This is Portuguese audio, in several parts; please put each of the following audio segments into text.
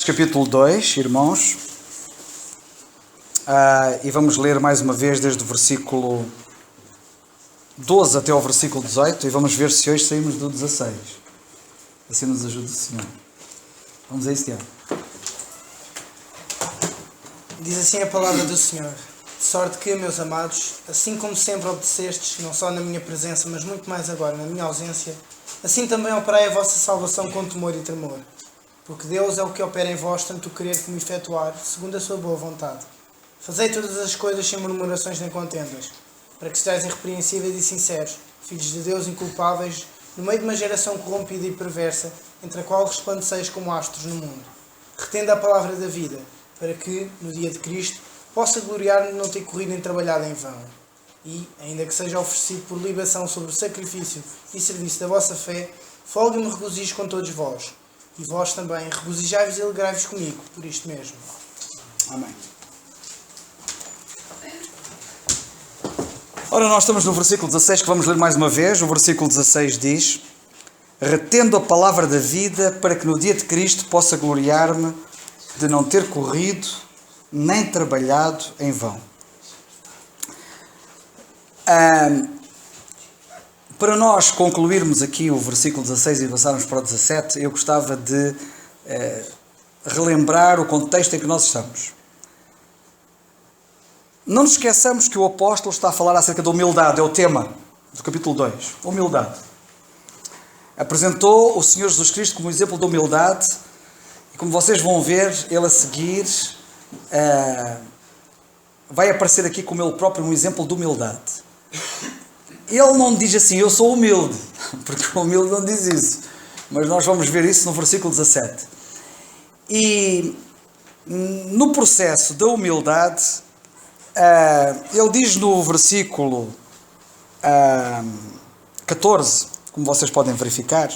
capítulo 2, irmãos, e vamos ler mais uma vez desde o versículo 12 até ao versículo 18 e vamos ver se hoje saímos do 16. Assim nos ajuda o Senhor. Vamos a isso, Tiago. Diz assim a palavra do Senhor: de sorte que, meus amados, assim como sempre obedecestes, não só na minha presença, mas muito mais agora na minha ausência, assim também operai a vossa salvação com temor e tremor. Porque Deus é o que opera em vós, tanto o querer como o efetuar, segundo a sua boa vontade. Fazei todas as coisas sem murmurações nem contendas, para que sejais irrepreensíveis e sinceros, filhos de Deus inculpáveis, no meio de uma geração corrompida e perversa, entre a qual resplandeceis como astros no mundo. Retendo a palavra da vida, para que, no dia de Cristo, possa gloriar-me de não ter corrido nem trabalhado em vão. E, ainda que seja oferecido por libação sobre o sacrifício e serviço da vossa fé, folgue-me e regozijo com todos vós. E vós também, regozijai-vos e alegrai-vos comigo, por isto mesmo. Amém. Ora, nós estamos no versículo 16, que vamos ler mais uma vez. O versículo 16 diz: retendo a palavra da vida, para que no dia de Cristo possa gloriar-me de não ter corrido nem trabalhado em vão. Para nós concluirmos aqui o versículo 16 e passarmos para o 17, eu gostava de relembrar o contexto em que nós estamos. Não nos esqueçamos que o apóstolo está a falar acerca da humildade, é o tema do capítulo 2, humildade. Apresentou o Senhor Jesus Cristo como exemplo de humildade, e como vocês vão ver, ele a seguir vai aparecer aqui como ele próprio um exemplo de humildade. Ele não diz assim, eu sou humilde, porque o humilde não diz isso, mas nós vamos ver isso no versículo 17. E no processo da humildade, ele diz no versículo 14, como vocês podem verificar,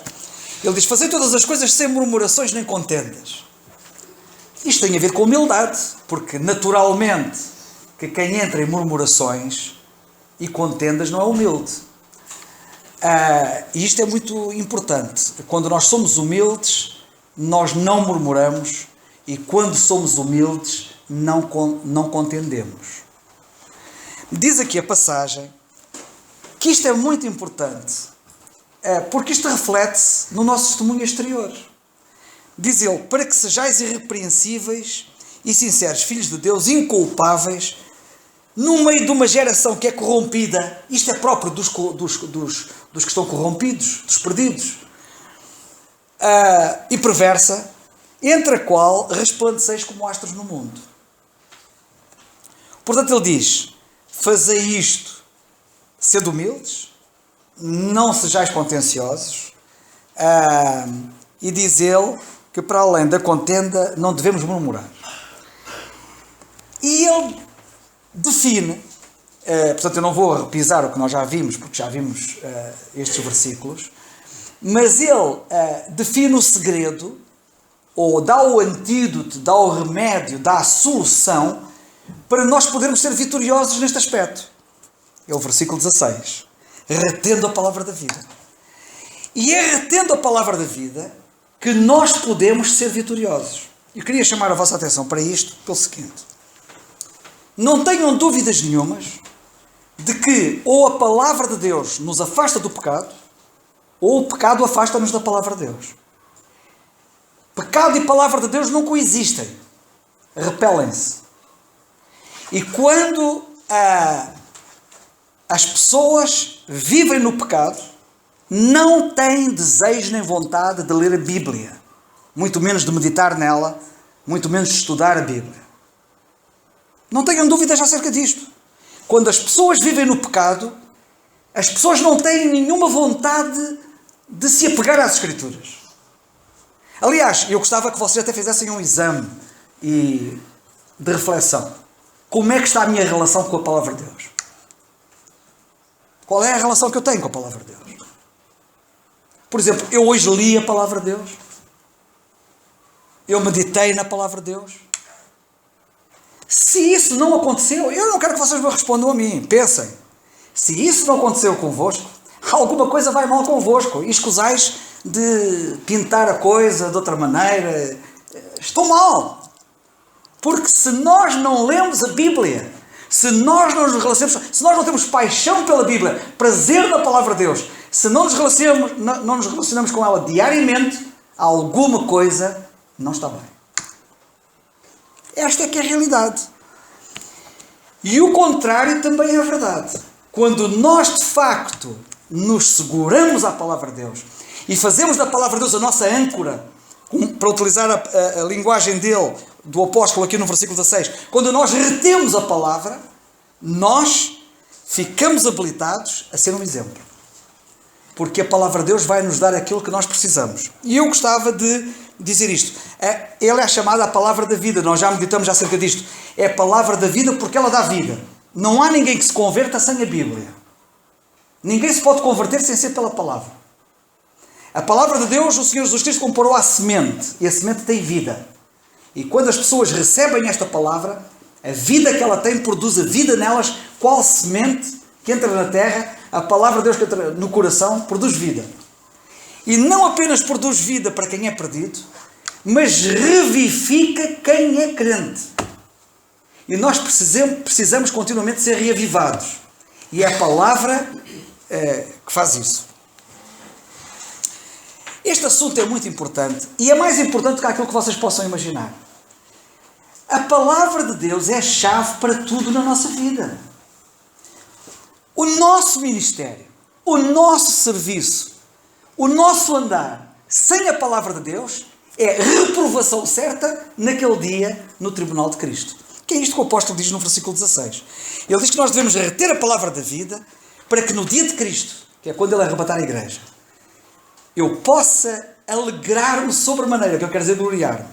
ele diz: fazei todas as coisas sem murmurações nem contendas. Isto tem a ver com humildade, porque naturalmente que quem entra em murmurações e contendas não é humilde. E isto é muito importante. Quando nós somos humildes, nós não murmuramos, e quando somos humildes, não contendemos. Diz aqui a passagem que isto é muito importante, porque isto reflete-se no nosso testemunho exterior. Diz ele: para que sejais irrepreensíveis e sinceros, filhos de Deus, inculpáveis, no meio de uma geração que é corrompida. Isto é próprio dos que estão corrompidos, dos perdidos, e perversa, entre a qual resplandeceis como astros no mundo. Portanto, ele diz: fazei isto sendo humildes, não sejais contenciosos, e diz ele que para além da contenda não devemos murmurar. E ele define, portanto eu não vou repisar o que nós já vimos, porque já vimos estes versículos, mas ele define o segredo, ou dá o antídoto, dá o remédio, dá a solução para nós podermos ser vitoriosos neste aspecto. É o versículo 16. Retendo a palavra da vida. E é retendo a palavra da vida que nós podemos ser vitoriosos. Eu queria chamar a vossa atenção para isto pelo seguinte: não tenham dúvidas nenhumas de que ou a palavra de Deus nos afasta do pecado, ou o pecado afasta-nos da palavra de Deus. Pecado e palavra de Deus não coexistem, repelem-se. E quando as pessoas vivem no pecado, não têm desejo nem vontade de ler a Bíblia, muito menos de meditar nela, muito menos de estudar a Bíblia. Não tenham dúvidas acerca disto. Quando as pessoas vivem no pecado, as pessoas não têm nenhuma vontade de se apegar às Escrituras. Aliás, eu gostava que vocês até fizessem um exame de reflexão. Como é que está a minha relação com a palavra de Deus? Qual é a relação que eu tenho com a palavra de Deus? Por exemplo, eu hoje li a palavra de Deus. Eu meditei na palavra de Deus. Se isso não aconteceu, eu não quero que vocês me respondam a mim. Pensem. Se isso não aconteceu convosco, alguma coisa vai mal convosco. E escusais de pintar a coisa de outra maneira. Estou mal. Porque se nós não lemos a Bíblia, se nós não nos relacionamos, se nós não temos paixão pela Bíblia, prazer na palavra de Deus, se não nos relacionamos com ela diariamente, alguma coisa não está bem. Esta é que é a realidade. E o contrário também é verdade. Quando nós de facto nos seguramos à palavra de Deus e fazemos da palavra de Deus a nossa âncora, para utilizar a linguagem dele, do apóstolo aqui no versículo 16, quando nós retemos a palavra, nós ficamos habilitados a ser um exemplo. Porque a palavra de Deus vai nos dar aquilo que nós precisamos. E eu gostava de dizer isto. Ele é chamada a palavra da vida. Nós já meditamos acerca disto. É a palavra da vida porque ela dá vida. Não há ninguém que se converta sem a Bíblia. Ninguém se pode converter sem ser pela palavra. A palavra de Deus, o Senhor Jesus Cristo comparou à semente. E a semente tem vida. E quando as pessoas recebem esta palavra, a vida que ela tem produz a vida nelas, qual semente que entra na terra, a palavra de Deus que entra no coração, produz vida. E não apenas produz vida para quem é perdido, mas revivifica quem é crente. E nós precisamos continuamente ser reavivados. E é a palavra que faz isso. Este assunto é muito importante e é mais importante do que aquilo que vocês possam imaginar. A palavra de Deus é a chave para tudo na nossa vida. O nosso ministério, o nosso serviço, o nosso andar sem a palavra de Deus é reprovação certa naquele dia no tribunal de Cristo. Que é isto que o apóstolo diz no versículo 16. Ele diz que nós devemos reter a palavra da vida para que no dia de Cristo, que é quando ele arrebatar a igreja, eu possa alegrar-me sobremaneira, que eu quero dizer gloriar-me,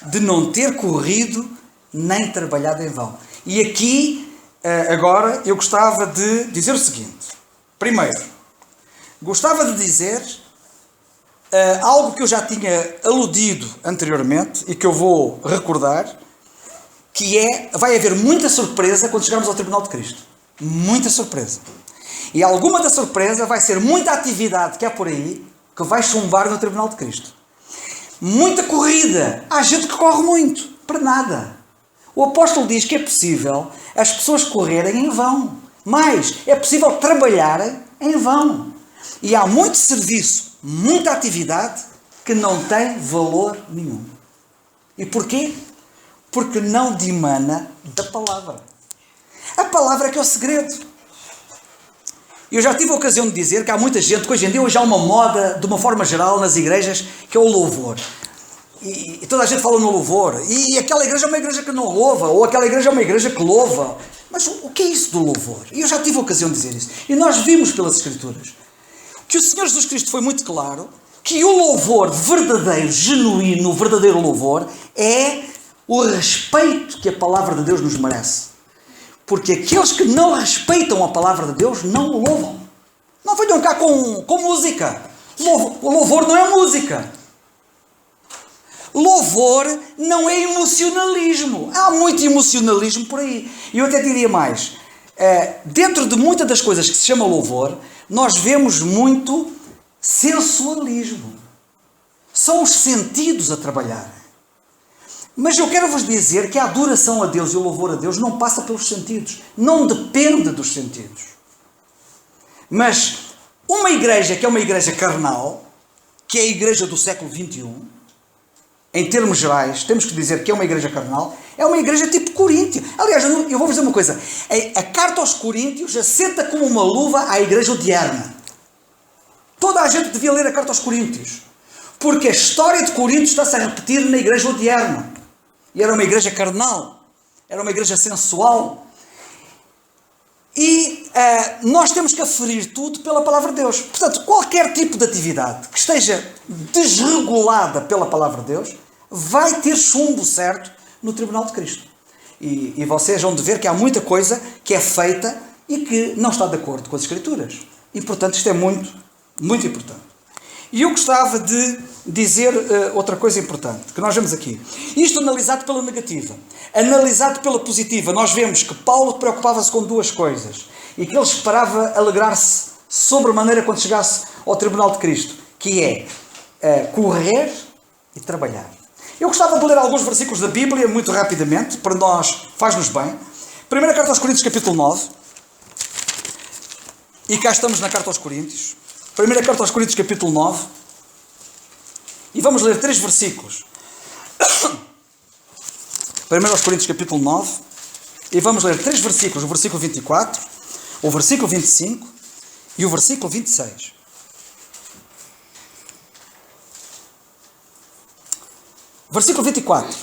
de não ter corrido nem trabalhado em vão. E aqui, agora, eu gostava de dizer o seguinte. Primeiro, gostava de dizer algo que eu já tinha aludido anteriormente e que eu vou recordar, que vai haver muita surpresa quando chegarmos ao Tribunal de Cristo. Muita surpresa. E alguma da surpresa vai ser muita atividade que há por aí que vai chumbar no Tribunal de Cristo. Muita corrida. Há gente que corre muito. Para nada. O apóstolo diz que é possível as pessoas correrem em vão. Mas é possível trabalharem em vão. E há muito serviço, muita atividade que não tem valor nenhum. E porquê? Porque não dimana da palavra. A palavra é que é o segredo. Eu já tive a ocasião de dizer que há muita gente que hoje em dia há uma moda, de uma forma geral, nas igrejas, que é o louvor. E toda a gente fala no louvor. E aquela igreja é uma igreja que não louva, ou aquela igreja é uma igreja que louva. Mas o que é isso do louvor? E eu já tive a ocasião de dizer isso. E nós vimos pelas Escrituras que o Senhor Jesus Cristo foi muito claro que o louvor verdadeiro, genuíno, o verdadeiro louvor, é o respeito que a palavra de Deus nos merece. Porque aqueles que não respeitam a palavra de Deus não o louvam. Não venham cá com música. O louvor não é música. Louvor não é emocionalismo. Há muito emocionalismo por aí. E eu até diria mais. Dentro de muitas das coisas que se chama louvor, nós vemos muito sensualismo. São os sentidos a trabalhar. Mas eu quero vos dizer que a adoração a Deus e o louvor a Deus não passa pelos sentidos. Não depende dos sentidos. Mas uma igreja que é uma igreja carnal, que é a igreja do século XXI, em termos gerais, temos que dizer que é uma igreja carnal, é uma igreja tipo Coríntio. Aliás, eu vou dizer uma coisa. A carta aos Coríntios assenta como uma luva à igreja odierna. Toda a gente devia ler a carta aos Coríntios. Porque a história de Corinto está-se a repetir na igreja odierna. E era uma igreja carnal. Era uma igreja sensual. E nós temos que aferir tudo pela palavra de Deus. Portanto, qualquer tipo de atividade que esteja desregulada pela palavra de Deus vai ter chumbo certo no Tribunal de Cristo. E vocês vão ver que há muita coisa que é feita e que não está de acordo com as Escrituras. E, portanto, isto é muito, muito importante. E eu gostava de dizer outra coisa importante, que nós vemos aqui. Isto analisado pela negativa. Analisado pela positiva, nós vemos que Paulo preocupava-se com duas coisas. E que ele esperava alegrar-se sobremaneira quando chegasse ao Tribunal de Cristo. Que é correr e trabalhar. Eu gostava de ler alguns versículos da Bíblia, muito rapidamente, para nós, faz-nos bem. Primeira carta aos Coríntios, capítulo 9. E cá estamos na carta aos Coríntios. Primeira carta aos Coríntios, capítulo 9. E vamos ler 3 versículos. Primeiro aos Coríntios, capítulo 9. E vamos ler 3 versículos. O versículo 24, o versículo 25 e o versículo 26. Versículo 24.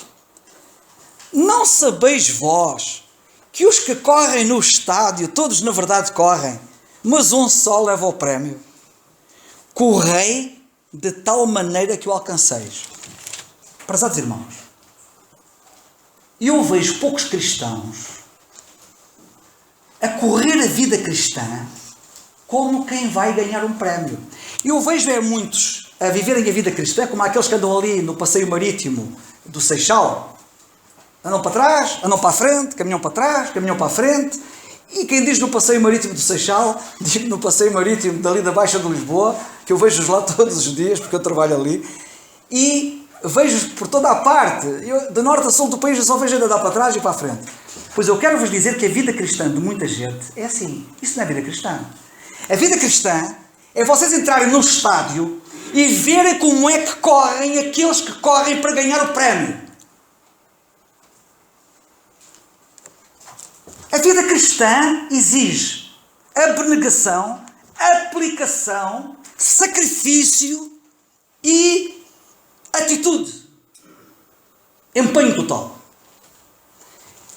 Não sabeis vós que os que correm no estádio, todos na verdade correm, mas um só leva o prémio? Correi de tal maneira que o alcanceis. Prezados irmãos, eu vejo poucos cristãos a correr a vida cristã como quem vai ganhar um prémio. Eu vejo muitos a viverem a vida cristã como aqueles que andam ali no passeio marítimo do Seixal. Andam para trás, andam para a frente, caminham para trás, caminham para a frente. E quem diz no passeio marítimo do Seixal, diz no passeio marítimo dali da Baixa de Lisboa, que eu vejo-os lá todos os dias, porque eu trabalho ali, e vejo-os por toda a parte. Eu, de norte a sul do país, eu só vejo andar para trás e para a frente. Pois eu quero vos dizer que a vida cristã de muita gente é assim. Isso não é vida cristã. A vida cristã é vocês entrarem no estádio e verem como é que correm aqueles que correm para ganhar o prémio. A vida cristã exige abnegação, aplicação, sacrifício e atitude. Empenho total.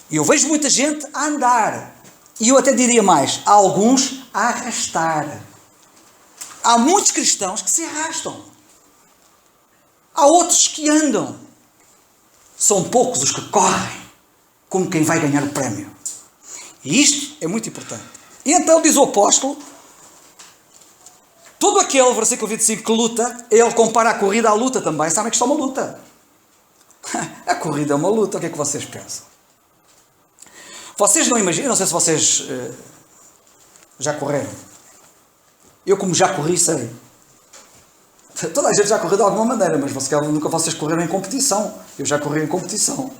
E eu vejo muita gente a andar. E eu até diria mais, há alguns a arrastar. Há muitos cristãos que se arrastam. Há outros que andam. São poucos os que correm como quem vai ganhar o prémio. E isto é muito importante. E então diz o apóstolo, todo aquele, versículo 25, que luta, ele compara a corrida à luta também. Sabem que isto é uma luta. A corrida é uma luta. O que é que vocês pensam? Vocês não imaginam, não sei se vocês já correram. Eu, como já corri, sei. Toda a gente já correu de alguma maneira, mas nunca vocês correram em competição. Eu já corri em competição.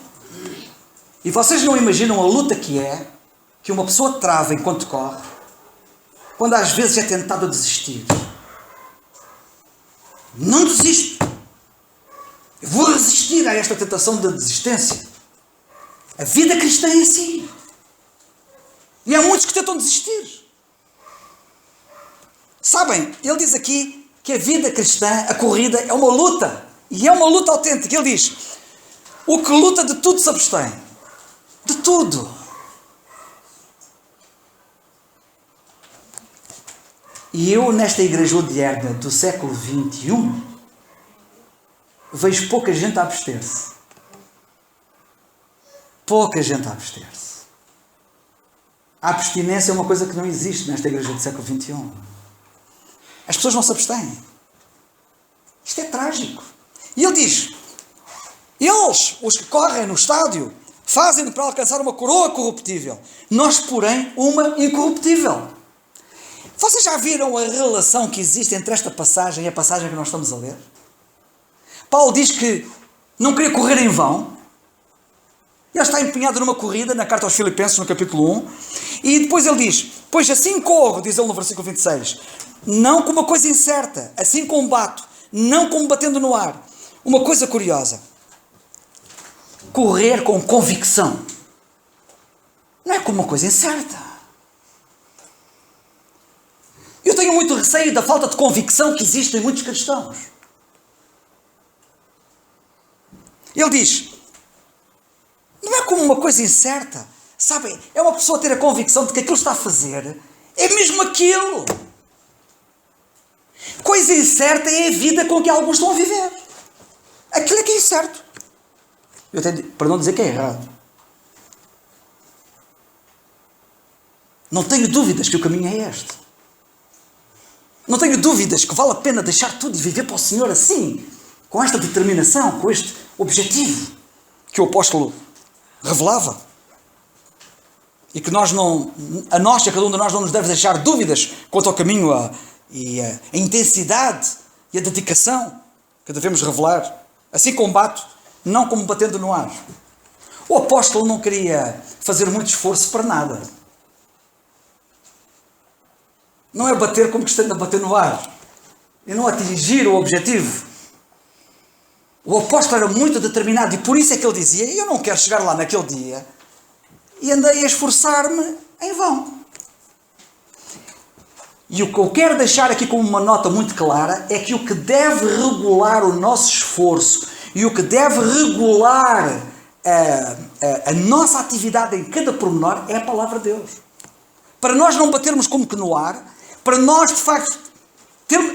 E vocês não imaginam a luta que é que uma pessoa trava enquanto corre, quando às vezes é tentado a desistir. Não desisto. Eu vou resistir a esta tentação da desistência. A vida cristã é assim. E há muitos que tentam desistir. Sabem, ele diz aqui que a vida cristã, a corrida, é uma luta. E é uma luta autêntica. Ele diz, o que luta de tudo se abstém. De tudo. E eu, nesta igreja odierna do século XXI, vejo pouca gente a abster-se. Pouca gente a abster-se. A abstinência é uma coisa que não existe nesta igreja do século XXI. As pessoas não se abstêm. Isto é trágico. E ele diz, eles, os que correm no estádio, fazem para alcançar uma coroa corruptível. Nós, porém, uma incorruptível. Vocês já viram a relação que existe entre esta passagem e a passagem que nós estamos a ler? Paulo diz que não queria correr em vão. Ele está empenhado numa corrida, na carta aos Filipenses, no capítulo 1. E depois ele diz, pois assim corro, diz ele no versículo 26, não com uma coisa incerta, assim combato, não como batendo no ar. Uma coisa curiosa. Correr com convicção. Não é como uma coisa incerta. Eu tenho muito receio da falta de convicção que existe em muitos cristãos. Ele diz, não é como uma coisa incerta. Sabem, é uma pessoa ter a convicção de que aquilo que está a fazer é mesmo aquilo. Coisa incerta é a vida com que alguns estão a viver. Aquilo é que é incerto. Eu até, para não dizer que é errado. Não tenho dúvidas que o caminho é este. Não tenho dúvidas que vale a pena deixar tudo e viver para o Senhor assim, com esta determinação, com este objetivo que o apóstolo revelava. E que nós não, a nós, a cada um de nós, não nos deve deixar dúvidas quanto ao caminho e a intensidade e a dedicação que devemos revelar. Assim combato, não como batendo no ar. O apóstolo não queria fazer muito esforço para nada. Não é bater como que está a bater no ar. E não atingir o objetivo. O apóstolo era muito determinado e por isso é que ele dizia: eu não quero chegar lá naquele dia e andei a esforçar-me em vão. E o que eu quero deixar aqui como uma nota muito clara é que o que deve regular o nosso esforço e o que deve regular a nossa atividade em cada pormenor é a palavra de Deus. Para nós não batermos como que no ar, para nós de facto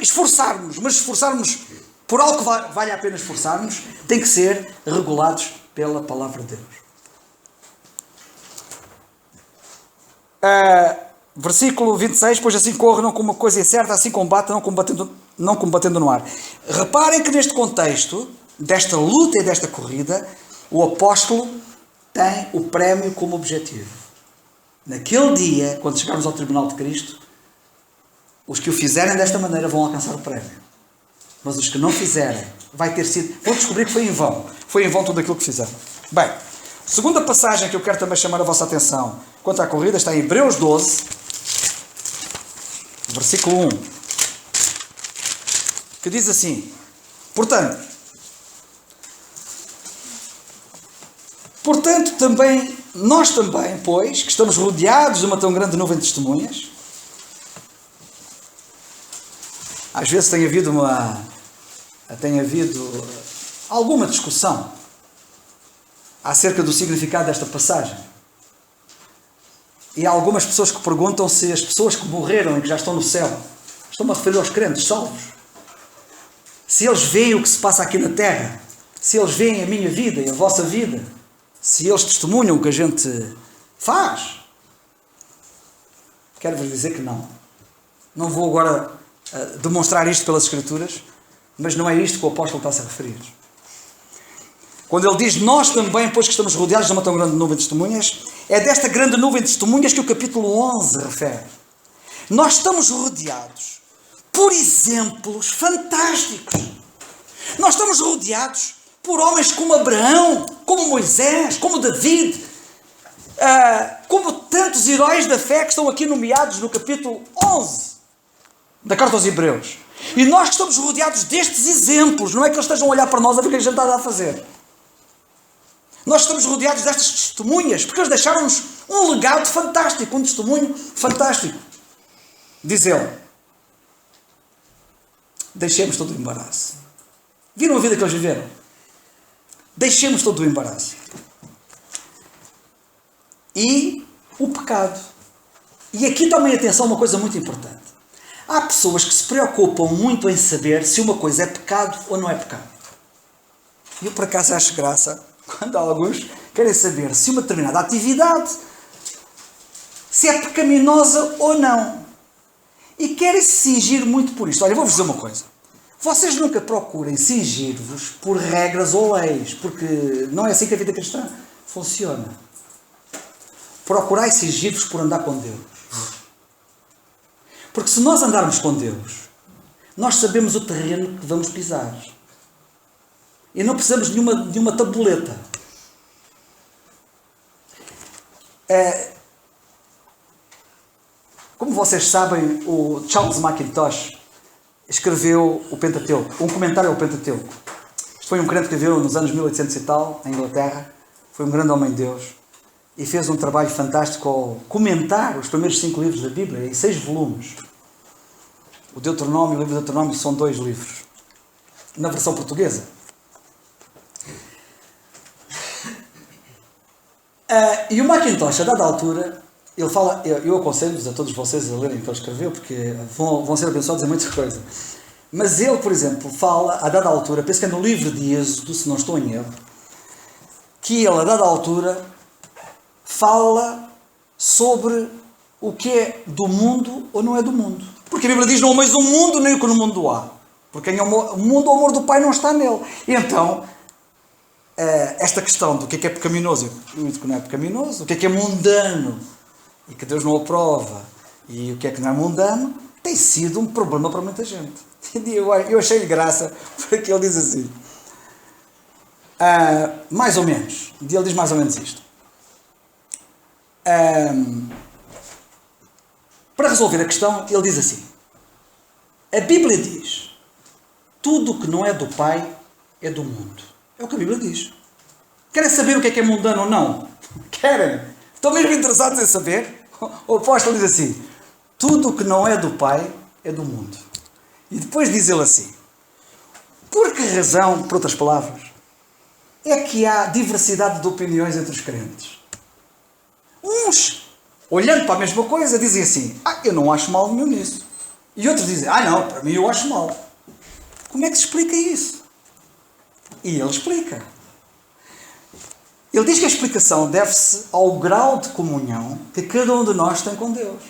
esforçarmos, mas esforçarmos por algo que vale a pena esforçarmos, tem que ser regulados pela palavra de Deus. Versículo 26, pois assim corre não como uma coisa incerta, assim combate não combatendo no ar. Reparem que neste contexto, desta luta e desta corrida, o apóstolo tem o prémio como objetivo. Naquele dia, quando chegarmos ao tribunal de Cristo, os que o fizerem desta maneira vão alcançar o prémio. Mas os que não fizerem, vão descobrir que foi em vão. Foi em vão tudo aquilo que fizeram. Bem, segunda passagem que eu quero também chamar a vossa atenção quanto à corrida está em Hebreus 12, versículo 1, que diz assim: Portanto, também, nós também, pois, que estamos rodeados de uma tão grande nuvem de testemunhas. Às vezes tem havido alguma discussão acerca do significado desta passagem. E há algumas pessoas que perguntam se as pessoas que morreram e que já estão no céu, estão-me a referir aos crentes salvos, se eles veem o que se passa aqui na terra, se eles veem a minha vida e a vossa vida, se eles testemunham o que a gente faz. Quero-vos dizer que não. Não vou agora demonstrar isto pelas Escrituras, mas não é isto que o apóstolo está-se a referir. Quando ele diz nós também, pois que estamos rodeados de uma tão grande nuvem de testemunhas, é desta grande nuvem de testemunhas que o capítulo 11 refere. Nós estamos rodeados por exemplos fantásticos. Nós estamos rodeados por homens como Abraão, como Moisés, como David, como tantos heróis da fé que estão aqui nomeados no capítulo 11 da Carta aos Hebreus. E nós que estamos rodeados destes exemplos, não é que eles estejam a olhar para nós a ver o que a gente está a fazer. Nós estamos rodeados destas testemunhas, porque eles deixaram-nos um legado fantástico, um testemunho fantástico. Diz ele: deixemos todo o embaraço. Viram a vida que eles viveram? Deixemos todo o embaraço. E o pecado. E aqui tomem atenção a uma coisa muito importante. Há pessoas que se preocupam muito em saber se uma coisa é pecado ou não é pecado. E eu por acaso acho graça quando alguns querem saber se uma determinada atividade se é pecaminosa ou não. E querem se cingir muito por isto. Olha, vou-vos dizer uma coisa. Vocês nunca procurem cingir-vos por regras ou leis, porque não é assim que a vida cristã funciona. Procurai cingir-vos por andar com Deus. Porque se nós andarmos com Deus, nós sabemos o terreno que vamos pisar. E não precisamos de uma tabuleta. Como vocês sabem, o Charles Mackintosh escreveu o Pentateuco, um comentário ao Pentateuco. Este foi um crente que viveu nos anos 1800 e tal, em Inglaterra. Foi um grande homem de Deus. E fez um trabalho fantástico ao comentar os primeiros 5 livros da Bíblia, em 6 volumes. O Deuteronômio e o livro do Deuteronômio são 2 livros. Na versão portuguesa. E o Mackintosh, a dada altura, ele fala, eu aconselho-vos a todos vocês a lerem o que ele escreveu, porque vão ser abençoados em muita coisa. Mas ele, por exemplo, fala, a dada altura, penso que é no livro de Êxodo, se não estou em erro, que ele, a dada altura, fala sobre o que é do mundo ou não é do mundo. Porque a Bíblia diz, não ameis o mundo nem o que no mundo há. Porque o mundo, o amor do Pai não está nele. E então, esta questão do que é pecaminoso e o que não é pecaminoso, o que é mundano e que Deus não aprova, e o que não é mundano, tem sido um problema para muita gente. E eu achei-lhe graça, porque ele diz assim: Mais ou menos. Ele diz mais ou menos isto. Para resolver a questão, ele diz assim: a Bíblia diz: tudo o que não é do Pai é do mundo. É o que a Bíblia diz. Querem saber o que é mundano ou não? Querem? Estão mesmo interessados em saber? O apóstolo diz assim: tudo o que não é do Pai é do mundo. E depois diz ele assim: por que razão, por outras palavras, é que há diversidade de opiniões entre os crentes? Uns, olhando para a mesma coisa, dizem assim: eu não acho mal nenhum nisso. E outros dizem: não, para mim eu acho mal. Como é que se explica isso? E ele explica. Ele diz que a explicação deve-se ao grau de comunhão que cada um de nós tem com Deus.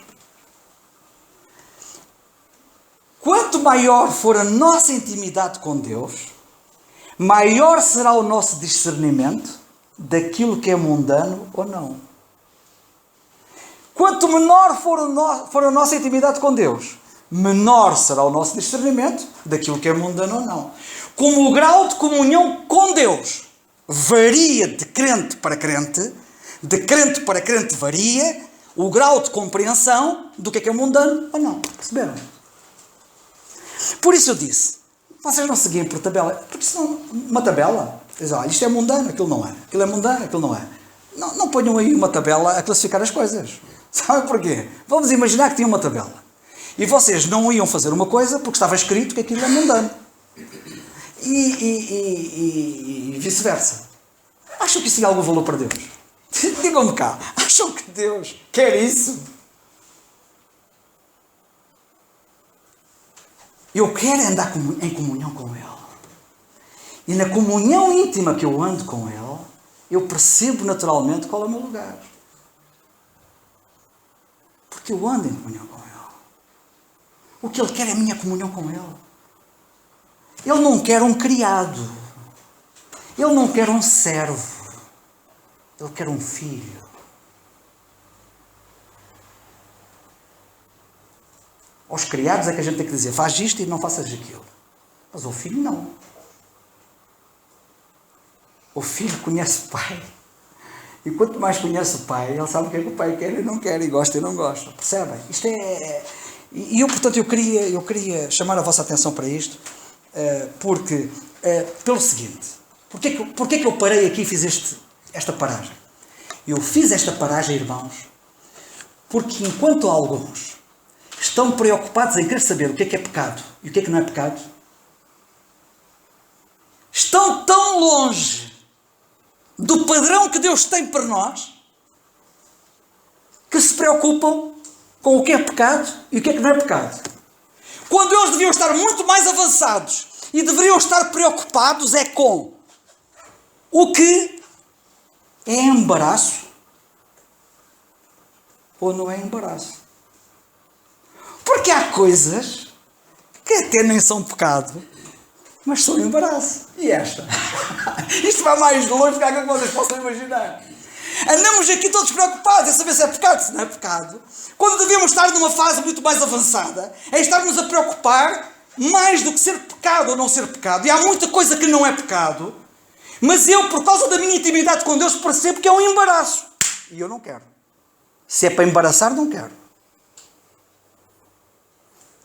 Quanto maior for a nossa intimidade com Deus, maior será o nosso discernimento daquilo que é mundano ou não. Quanto menor for a nossa intimidade com Deus, menor será o nosso discernimento daquilo que é mundano ou não. Como o grau de comunhão com Deus varia de crente para crente varia o grau de compreensão do que é mundano ou não. Perceberam? Por isso eu disse: vocês não seguem por tabela, porque senão uma tabela, dizem, isto é mundano, aquilo não é. Aquilo é mundano, aquilo não é. Não ponham aí uma tabela a classificar as coisas. Sabe porquê? Vamos imaginar que tinha uma tabela. E vocês não iam fazer uma coisa porque estava escrito que aquilo é mundano. E vice-versa. Acham que isso tem algum valor para Deus? Digam-me cá. Acham que Deus quer isso? Eu quero andar em comunhão com Ele. E na comunhão íntima que eu ando com Ele, eu percebo naturalmente qual é o meu lugar. Porque eu ando em comunhão com Ele. O que Ele quer é a minha comunhão com Ele. Ele não quer um criado. Ele não quer um servo. Ele quer um filho. Aos criados é que a gente tem que dizer: faz isto e não faças aquilo. Mas o filho não. O filho conhece o pai. E quanto mais conhece o pai, ele sabe o que é que o pai quer e não quer, e gosta e não gosta. Percebem? Isto é... E eu, portanto, eu queria chamar a vossa atenção para isto, porque, pelo seguinte: porque que eu parei aqui e fiz esta paragem? Eu fiz esta paragem, irmãos, porque enquanto alguns estão preocupados em querer saber o que é pecado e o que não é pecado, estão tão longe do padrão que Deus tem para nós, que se preocupam com o que é pecado e o que não é pecado. Quando eles deviam estar muito mais avançados e deveriam estar preocupados com o que é embaraço ou não é embaraço. Porque há coisas que até nem são pecado, mas são embaraço. E esta? Isto vai mais longe do que vocês possam imaginar. Andamos aqui todos preocupados em saber se é pecado, se não é pecado, quando devíamos estar numa fase muito mais avançada, é estarmos a preocupar mais do que ser pecado ou não ser pecado. E há muita coisa que não é pecado, mas eu, por causa da minha intimidade com Deus, percebo que é um embaraço. E eu não quero. Se é para embaraçar, não quero.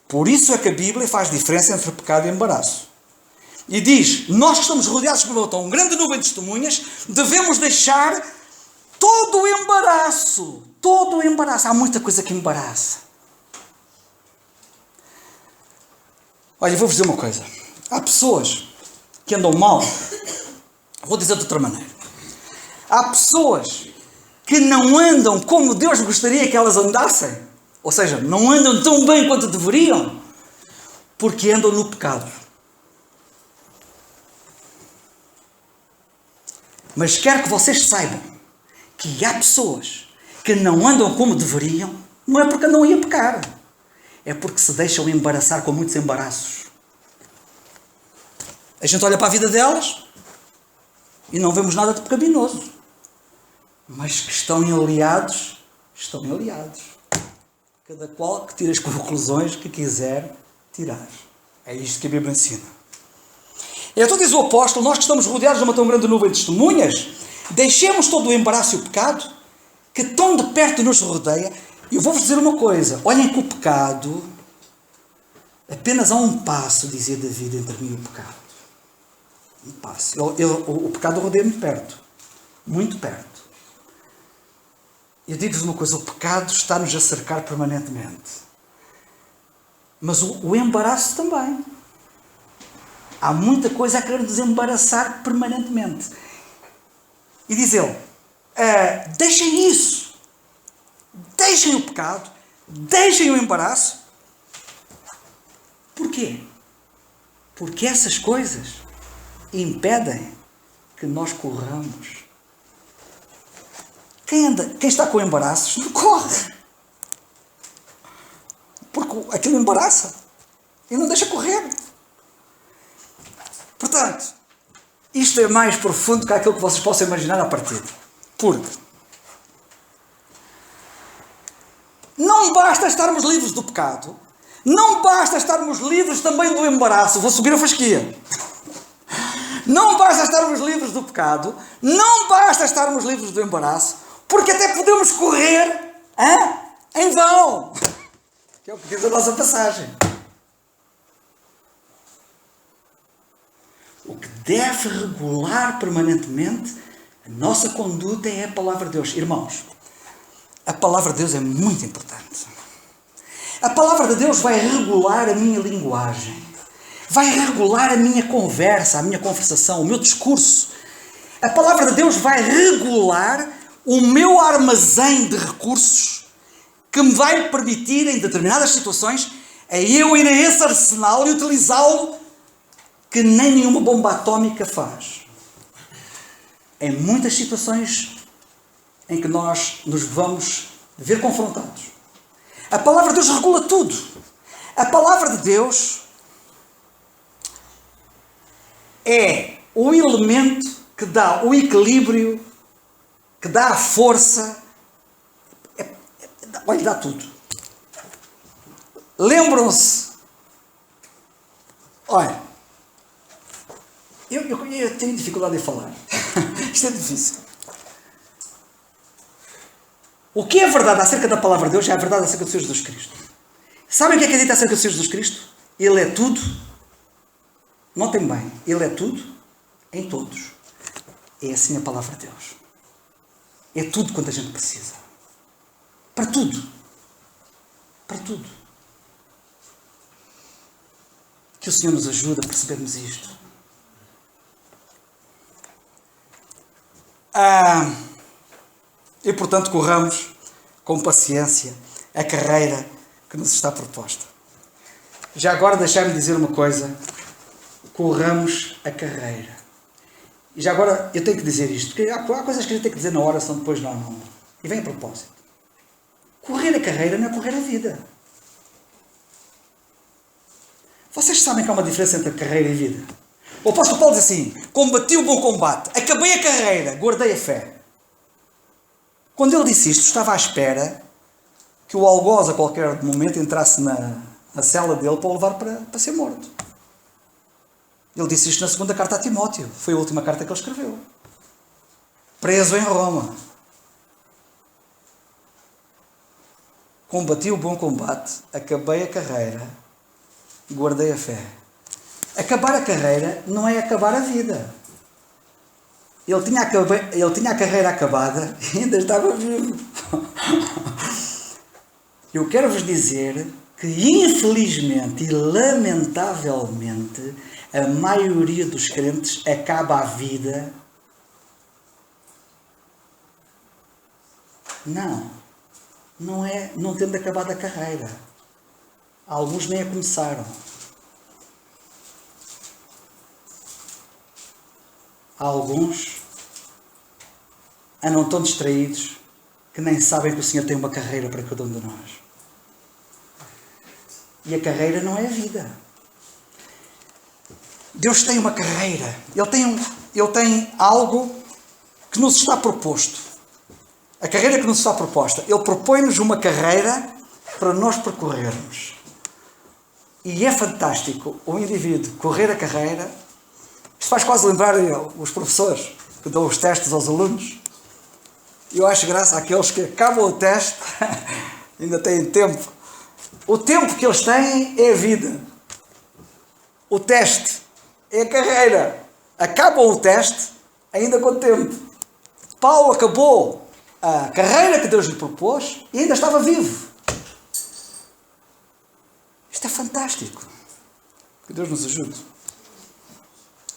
Por isso é que a Bíblia faz diferença entre pecado e embaraço. E diz: nós que estamos rodeados por uma grande nuvem de testemunhas, devemos deixar todo o embaraço. Todo o embaraço. Há muita coisa que embaraça. Olha, vou-vos dizer uma coisa. Há pessoas que andam mal. Vou dizer de outra maneira. Há pessoas que não andam como Deus gostaria que elas andassem. Ou seja, não andam tão bem quanto deveriam, porque andam no pecado. Mas quero que vocês saibam que há pessoas que não andam como deveriam, não é porque andam a pecar, é porque se deixam embaraçar com muitos embaraços. A gente olha para a vida delas e não vemos nada de pecaminoso, mas que estão aliados. Cada qual que tira as conclusões que quiser tirar. É isto que a Bíblia ensina. Então diz o apóstolo, nós que estamos rodeados de uma tão grande nuvem de testemunhas, deixemos todo o embaraço e o pecado, que tão de perto nos rodeia. E eu vou-vos dizer uma coisa, olhem que o pecado, apenas há um passo, dizia David, entre mim e o pecado. Um passo. O pecado rodeia muito perto. Muito perto. Eu digo-vos uma coisa, o pecado está-nos a cercar permanentemente. Mas o embaraço também. Há muita coisa a querer nos embaraçar permanentemente. E diz ele, deixem isso. Deixem o pecado. Deixem o embaraço. Porquê? Porque essas coisas impedem que nós corramos. Quem está com embaraços não corre. Porque aquilo embaraça e não deixa correr. Portanto, isto é mais profundo que aquilo que vocês possam imaginar à partida. Porque não basta estarmos livres do pecado, não basta estarmos livres também do embaraço. Vou subir a fasquia. Não basta estarmos livres do pecado, não basta estarmos livres do embaraço, porque até podemos correr em vão. Que é o que diz a nossa passagem. O que deve regular permanentemente a nossa conduta é a palavra de Deus. Irmãos, a palavra de Deus é muito importante. A palavra de Deus vai regular a minha linguagem. Vai regular a minha conversa, a minha conversação, o meu discurso. A palavra de Deus vai regular o meu armazém de recursos que me vai permitir, em determinadas situações, a eu ir a esse arsenal e utilizá-lo que nem nenhuma bomba atómica faz. Em muitas situações em que nós nos vamos ver confrontados. A palavra de Deus regula tudo. A palavra de Deus é o elemento que dá o equilíbrio, que dá a força, olha, dá tudo. Lembram-se, olha, eu tenho dificuldade em falar, isto é difícil. O que é verdade acerca da palavra de Deus é a verdade acerca do Senhor Jesus Cristo. Sabem o que é dito acerca do Senhor Jesus Cristo? Ele é tudo. Notem bem, Ele é tudo em todos. É assim a palavra de Deus. É tudo quanto a gente precisa. Para tudo. Para tudo. Que o Senhor nos ajude a percebermos isto. E portanto corramos com paciência a carreira que nos está proposta. Já agora deixai-me dizer uma coisa. Corramos a carreira. E já agora eu tenho que dizer isto, porque há coisas que a gente tem que dizer na hora, senão depois não. E vem a propósito. Correr a carreira não é correr a vida. Vocês sabem que há uma diferença entre carreira e vida. O apóstolo Paulo diz assim, combati o bom combate, acabei a carreira, guardei a fé. Quando ele disse isto, estava à espera que o algoz a qualquer momento entrasse na cela dele para o levar para ser morto. Ele disse isto na segunda carta a Timóteo. Foi a última carta que ele escreveu. Preso em Roma. Combati o bom combate, acabei a carreira, guardei a fé. Acabar a carreira não é acabar a vida. Ele tinha a carreira acabada e ainda estava vivo. Eu quero vos dizer que, infelizmente e lamentavelmente, a maioria dos crentes acaba a vida. Não tendo acabado a carreira. Alguns nem a começaram. Alguns andam tão distraídos que nem sabem que o Senhor tem uma carreira para cada um de nós. E a carreira não é a vida. Deus tem uma carreira. Ele tem algo que nos está proposto. A carreira que nos está proposta. Ele propõe-nos uma carreira para nós percorrermos. E é fantástico o indivíduo correr a carreira faz quase lembrar os professores que dão os testes aos alunos. Eu acho graça àqueles que acabam o teste, ainda têm tempo. O tempo que eles têm é a vida. O teste é a carreira. Acabam o teste ainda com tempo. Paulo acabou a carreira que Deus lhe propôs e ainda estava vivo. Isto é fantástico. Que Deus nos ajude.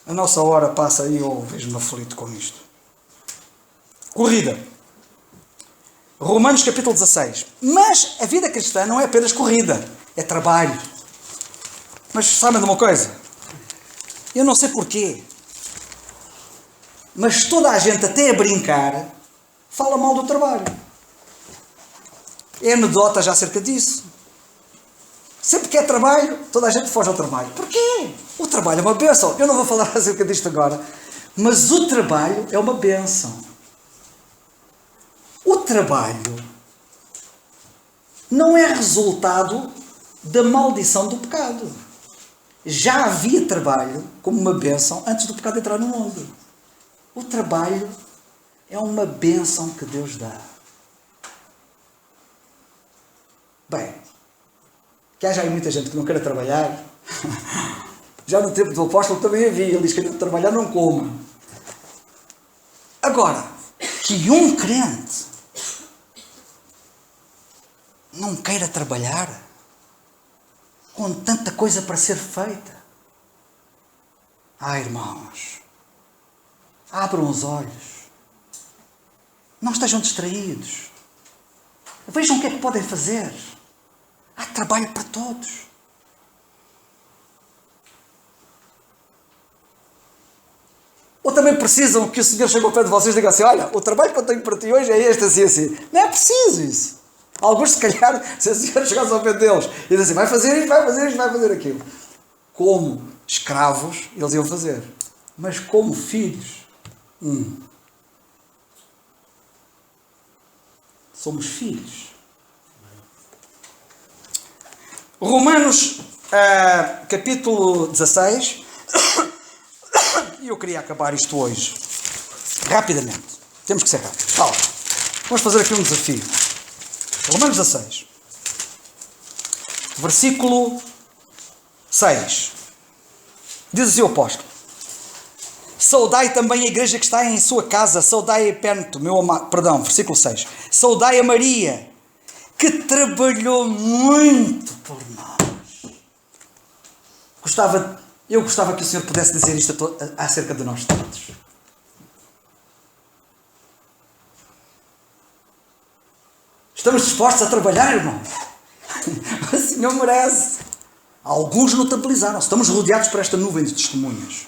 A nossa hora passa e eu vejo-me aflito com isto. Corrida. Romanos capítulo 16. Mas a vida cristã não é apenas corrida, é trabalho. Mas sabem de uma coisa? Eu não sei porquê, mas toda a gente, até a brincar, fala mal do trabalho. É anedota já acerca disso. Sempre que é trabalho, toda a gente foge ao trabalho. Porquê? O trabalho é uma bênção. Eu não vou falar acerca disto agora, mas o trabalho é uma bênção. O trabalho não é resultado da maldição do pecado. Já havia trabalho como uma bênção antes do pecado entrar no mundo. O trabalho é uma bênção que Deus dá. Bem, que haja aí muita gente que não queira trabalhar. Já no tempo do apóstolo também havia. Ele diz que não trabalhar não coma. Agora, que um crente não queira trabalhar com tanta coisa para ser feita. Irmãos, abram os olhos. Não estejam distraídos. Vejam o que é que podem fazer. Há trabalho para todos. Ou também precisam que o Senhor chegue ao pé de vocês e diga assim: olha, o trabalho que eu tenho para ti hoje é este, assim, assim. Não é preciso isso. Alguns, se calhar, se o Senhor chegasse ao pé deles e diz assim: vai fazer isto, vai fazer isto, vai fazer aquilo. Como escravos, eles iam fazer. Mas como filhos, somos filhos. Romanos, capítulo 16. E eu queria acabar isto hoje. Rapidamente. Temos que ser rápidos. Vamos fazer aqui um desafio. Romanos 16. Versículo 6. Diz assim o apóstolo: saudai também a igreja que está em sua casa, saudai a Epéneto, meu amado. Perdão, versículo 6. Saudai a Maria, que trabalhou muito por nós. Eu gostava que o Senhor pudesse dizer isto acerca de nós todos. Estamos dispostos a trabalhar, irmãos? O Senhor merece. Alguns notabilizaram. Estamos rodeados por esta nuvem de testemunhas.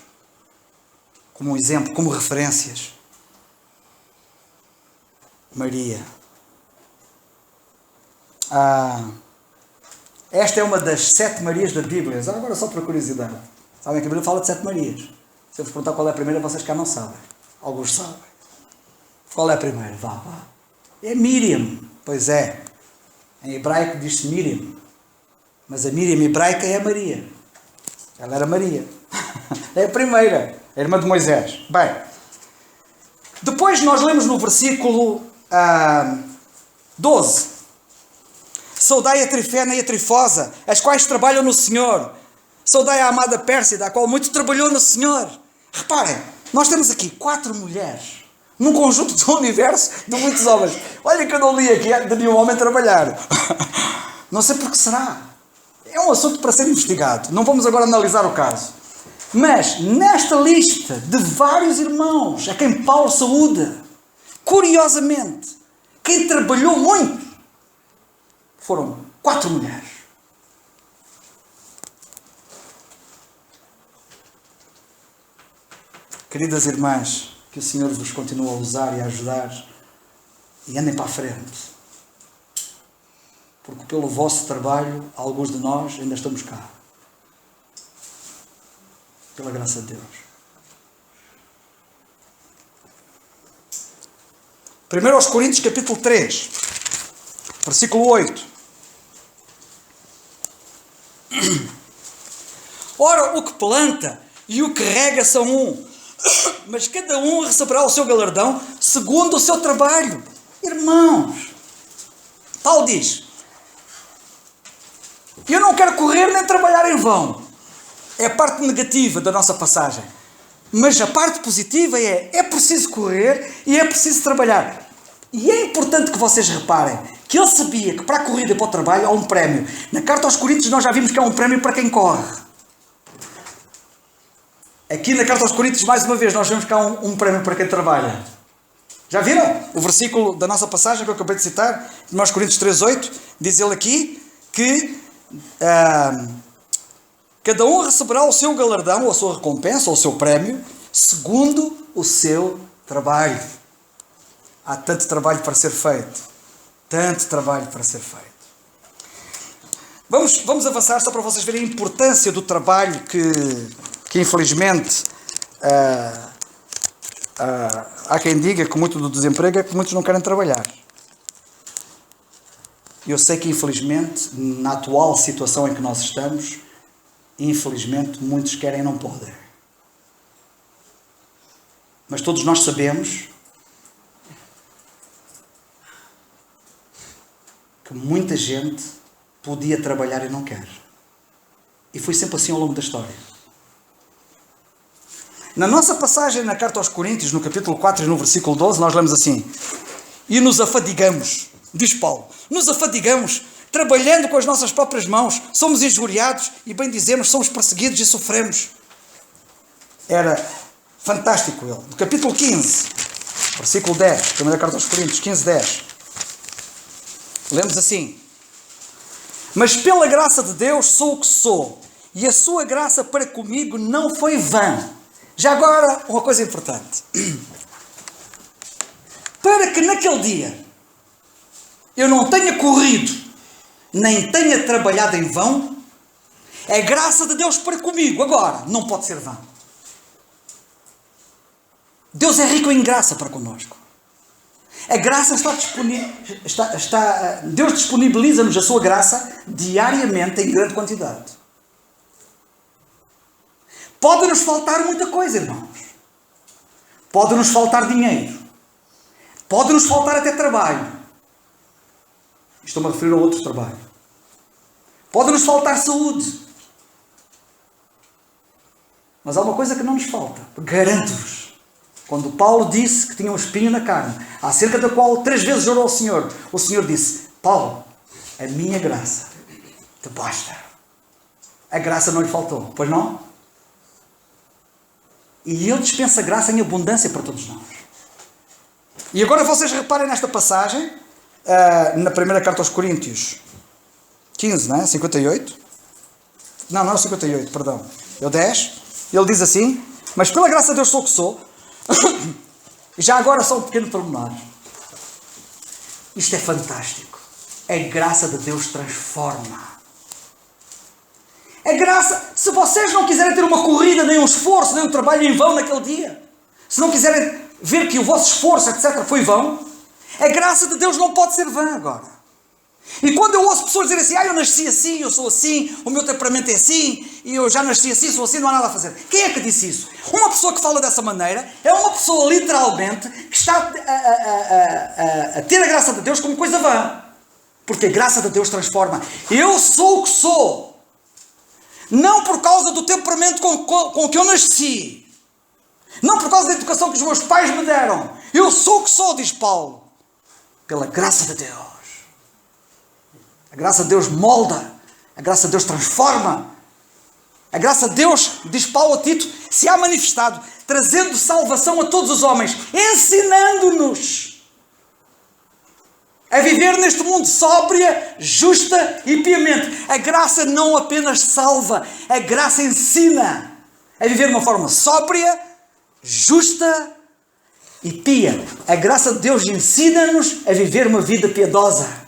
Como um exemplo, como referências. Maria. Esta é uma das 7 Marias da Bíblia. Agora só por curiosidade. Sabem que a Bíblia fala de 7 Marias. Se eu vos perguntar qual é a primeira, vocês cá não sabem. Alguns sabem. Qual é a primeira? Vá. É Miriam. Pois é. Em hebraico diz-se Miriam. Mas a Miriam hebraica é a Maria. Ela era Maria. É a primeira. A irmã de Moisés. Bem. Depois nós lemos no versículo 12. Saudai a Trifena e a Trifosa, as quais trabalham no Senhor. Saudai a amada Pérsida, a qual muito trabalhou no Senhor. Reparem, nós temos aqui 4 mulheres, num conjunto do universo de muitos homens. Olha que eu não li aqui de nenhum homem trabalhar. Não sei por que será. É um assunto para ser investigado. Não vamos agora analisar o caso. Mas, nesta lista de vários irmãos a quem Paulo saúda, curiosamente, quem trabalhou muito foram 4 mulheres. Queridas irmãs, que o Senhor vos continue a usar e a ajudar e andem para a frente. Porque pelo vosso trabalho, alguns de nós ainda estamos cá. Pela graça de Deus. 1 Coríntios capítulo 3, versículo 8. Ora, o que planta, e o que rega são um, mas cada um receberá o seu galardão segundo o seu trabalho. Irmãos, Paulo diz: eu não quero correr nem trabalhar em vão. É a parte negativa da nossa passagem. Mas a parte positiva é preciso correr e é preciso trabalhar. E é importante que vocês reparem que ele sabia que para a corrida e para o trabalho há um prémio. Na carta aos Coríntios nós já vimos que há um prémio para quem corre. Aqui na carta aos Coríntios, mais uma vez, nós vemos que há um prémio para quem trabalha. Já viram? O versículo da nossa passagem que eu acabei de citar, de 1 Coríntios 3,8, diz ele aqui que cada um receberá o seu galardão, ou a sua recompensa, ou o seu prémio, segundo o seu trabalho. Há tanto trabalho para ser feito. Tanto trabalho para ser feito. Vamos avançar só para vocês verem a importância do trabalho que infelizmente, há quem diga que muito do desemprego é que muitos não querem trabalhar. Eu sei que infelizmente, na atual situação em que nós estamos, infelizmente muitos querem e não podem. Mas todos nós sabemos que muita gente podia trabalhar e não quer. E foi sempre assim ao longo da história. Na nossa passagem na carta aos Coríntios, no capítulo 4 e no versículo 12, nós lemos assim: e nos afadigamos, diz Paulo, nos afadigamos, trabalhando com as nossas próprias mãos, somos injuriados e bem dizemos, somos perseguidos e sofremos. Era fantástico ele. No capítulo 15, versículo 10, primeira carta aos Coríntios, 15, 10. Lemos assim: mas pela graça de Deus sou o que sou, e a sua graça para comigo não foi vã. Já agora, uma coisa importante. Para que naquele dia eu não tenha corrido, nem tenha trabalhado em vão, a graça de Deus para comigo agora não pode ser vã. Deus é rico em graça para connosco. A graça está disponível, Deus disponibiliza-nos a sua graça diariamente em grande quantidade. Pode-nos faltar muita coisa, irmãos. Pode-nos faltar dinheiro. Pode-nos faltar até trabalho. Estou-me a referir a outro trabalho. Pode-nos faltar saúde. Mas há uma coisa que não nos falta. Garanto-vos. Quando Paulo disse que tinha um espinho na carne, acerca da qual 3 vezes orou ao Senhor, o Senhor disse: Paulo, a minha graça te basta. A graça não lhe faltou, pois não? E Ele dispensa graça em abundância para todos nós. E agora vocês reparem nesta passagem, na primeira carta aos Coríntios 15, não é? 58. Não é o 58, perdão. É o 10. Ele diz assim: mas pela graça de Deus sou o que sou. Já agora só um pequeno pormenor. Isto é fantástico. A graça de Deus transforma. A graça, se vocês não quiserem ter uma corrida, nem um esforço, nem um trabalho em vão naquele dia, se não quiserem ver que o vosso esforço, etc., foi vão, a graça de Deus não pode ser vã agora. E quando eu ouço pessoas dizerem assim: eu nasci assim, eu sou assim, o meu temperamento é assim, e eu já nasci assim, sou assim, não há nada a fazer. Quem é que disse isso? Uma pessoa que fala dessa maneira é uma pessoa literalmente que está a ter a graça de Deus como coisa vã. Porque a graça de Deus transforma. Eu sou o que sou. Não por causa do temperamento com que eu nasci. Não por causa da educação que os meus pais me deram. Eu sou o que sou, diz Paulo. Pela graça de Deus. A graça de Deus molda. A graça de Deus transforma. A graça de Deus, diz Paulo a Tito, se há manifestado, trazendo salvação a todos os homens, ensinando-nos a viver neste mundo sóbria, justa e piamente. A graça não apenas salva, a graça ensina a viver de uma forma sóbria, justa e pia. A graça de Deus ensina-nos a viver uma vida piedosa.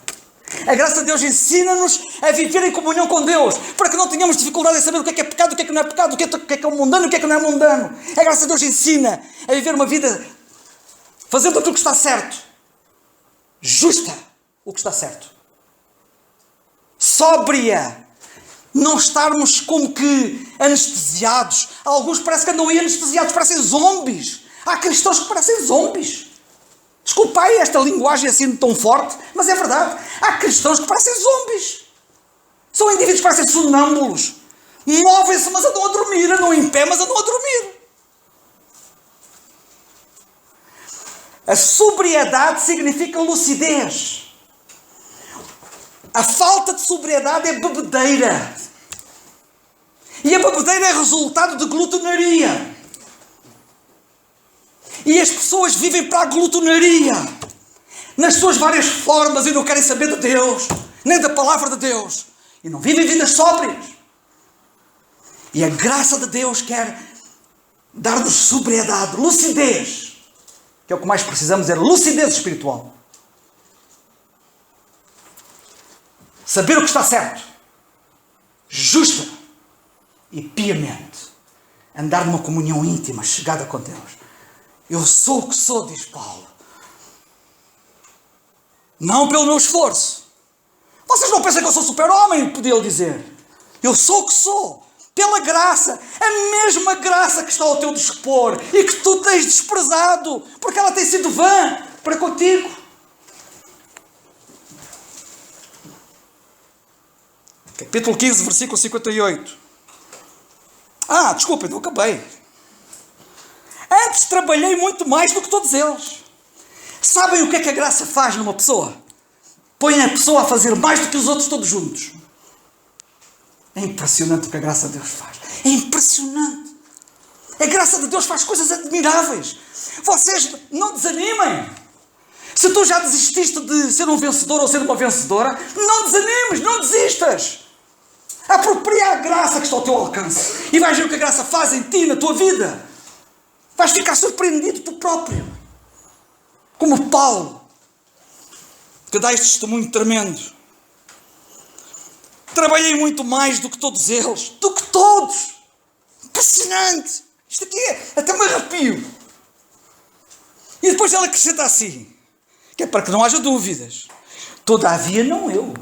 A graça de Deus ensina-nos a viver em comunhão com Deus, para que não tenhamos dificuldade em saber o que é pecado, o que não é pecado, o que é mundano, o que não é mundano. A graça de Deus ensina a viver uma vida fazendo aquilo que está certo, justa, o que está certo, sóbria, Não estarmos como que anestesiados. Alguns parece que andam aí anestesiados, parecem zombies. Há cristãos que parecem zombies. Desculpai esta linguagem assim tão forte, mas é verdade. Há cristãos que parecem zombies. São indivíduos que parecem sonâmbulos. Movem-se, mas andam a dormir. Andam em pé, mas andam a dormir. A sobriedade significa lucidez. A falta de sobriedade é bebedeira. E a bebedeira é resultado de glutonaria. E as pessoas vivem para a glutonaria. Nas suas várias formas e não querem saber de Deus. Nem da palavra de Deus. E não vivem vidas sóbrias. E a graça de Deus quer dar-nos sobriedade, lucidez. Que é o que mais precisamos, é lucidez espiritual. Saber o que está certo. Justa. E piamente. Andar numa comunhão íntima, chegada com Deus. Eu sou o que sou, diz Paulo. Não pelo meu esforço. Vocês não pensam que eu sou super-homem, podia ele dizer. Eu sou o que sou. Pela graça. A mesma graça que está ao teu dispor. E que tu tens desprezado. Porque ela tem sido vã para contigo. Capítulo 15, versículo 58. Desculpem, não acabei. Antes trabalhei muito mais do que todos eles. Sabem o que é que a graça faz numa pessoa? Põe a pessoa a fazer mais do que os outros todos juntos. É impressionante o que a graça de Deus faz. É impressionante. A graça de Deus faz coisas admiráveis. Vocês não desanimem. Se tu já desististe de ser um vencedor ou ser uma vencedora, não desanimes, não desistas. Apropria a graça que está ao teu alcance. E vais ver o que a graça faz em ti, na tua vida. Vais ficar surpreendido tu próprio. Como Paulo, que dá este testemunho tremendo. Trabalhei muito mais do que todos eles. Do que todos. Impressionante. Isto aqui até me arrepio. E depois ele acrescenta assim. Que é para que não haja dúvidas. Todavia não eu.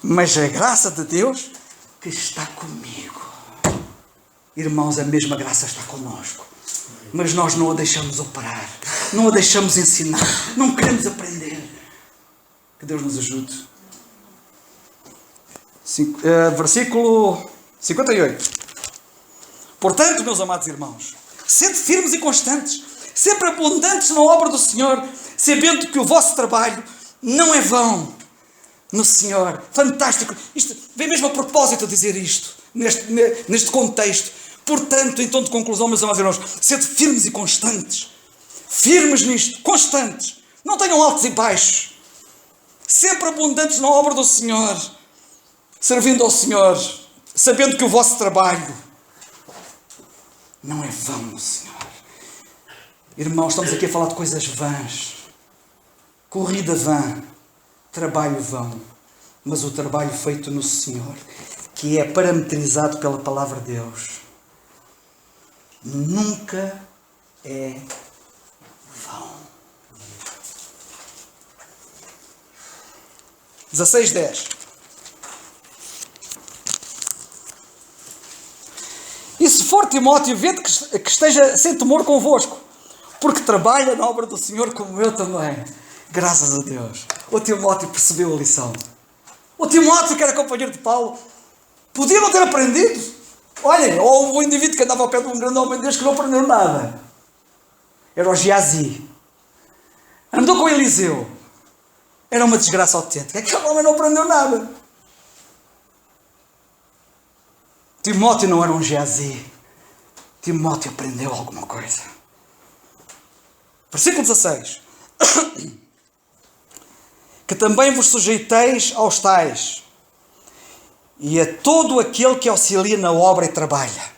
Mas a graça de Deus que está comigo. Irmãos, a mesma graça está connosco. Mas nós não a deixamos operar. Não a deixamos ensinar. Não queremos aprender. Que Deus nos ajude. Versículo 58. Portanto, meus amados irmãos, sede firmes e constantes, sempre abundantes na obra do Senhor, sabendo que o vosso trabalho não é vão no Senhor. Fantástico. Isto vem mesmo a propósito a dizer isto, neste contexto. Portanto, em tom de conclusão, meus amados irmãos, sede firmes e constantes. Firmes nisto, constantes. Não tenham altos e baixos. Sempre abundantes na obra do Senhor. Servindo ao Senhor, sabendo que o vosso trabalho não é vão no Senhor. Irmãos, estamos aqui a falar de coisas vãs. Corrida vã. Trabalho vão. Mas o trabalho feito no Senhor, que é parametrizado pela palavra de Deus, nunca é vão. 16:10. E se for Timóteo, vede que esteja sem temor convosco, porque trabalha na obra do Senhor como eu também. Graças a Deus. O Timóteo percebeu a lição. O Timóteo, que era companheiro de Paulo, podia não ter aprendido. Olhem, ou o indivíduo que andava ao pé de um grande homem de Deus que não aprendeu nada. Era o Geazi. Andou com Eliseu. Era uma desgraça autêntica. Aquele homem não aprendeu nada. Timóteo não era um Geazi. Timóteo aprendeu alguma coisa. Versículo 16. Que também vos sujeiteis aos tais, e a todo aquele que auxilia na obra e trabalha.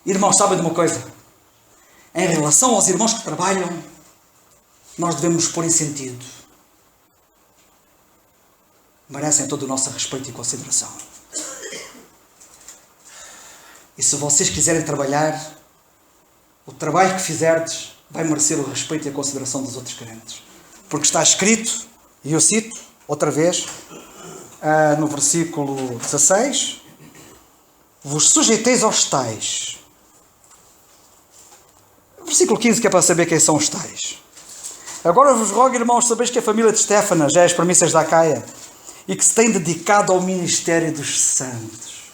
Irmãos, sabem de uma coisa? Em relação aos irmãos que trabalham, nós devemos nos pôr em sentido. Merecem todo o nosso respeito e consideração. E se vocês quiserem trabalhar, o trabalho que fizerdes vai merecer o respeito e a consideração dos outros crentes. Porque está escrito, e eu cito outra vez, no versículo 16, vos sujeiteis aos tais. Versículo 15, que é para saber quem são os tais. Agora vos rogo, irmãos, sabeis que a família de Estéfanas já é as premissas da Acaia e que se tem dedicado ao ministério dos santos,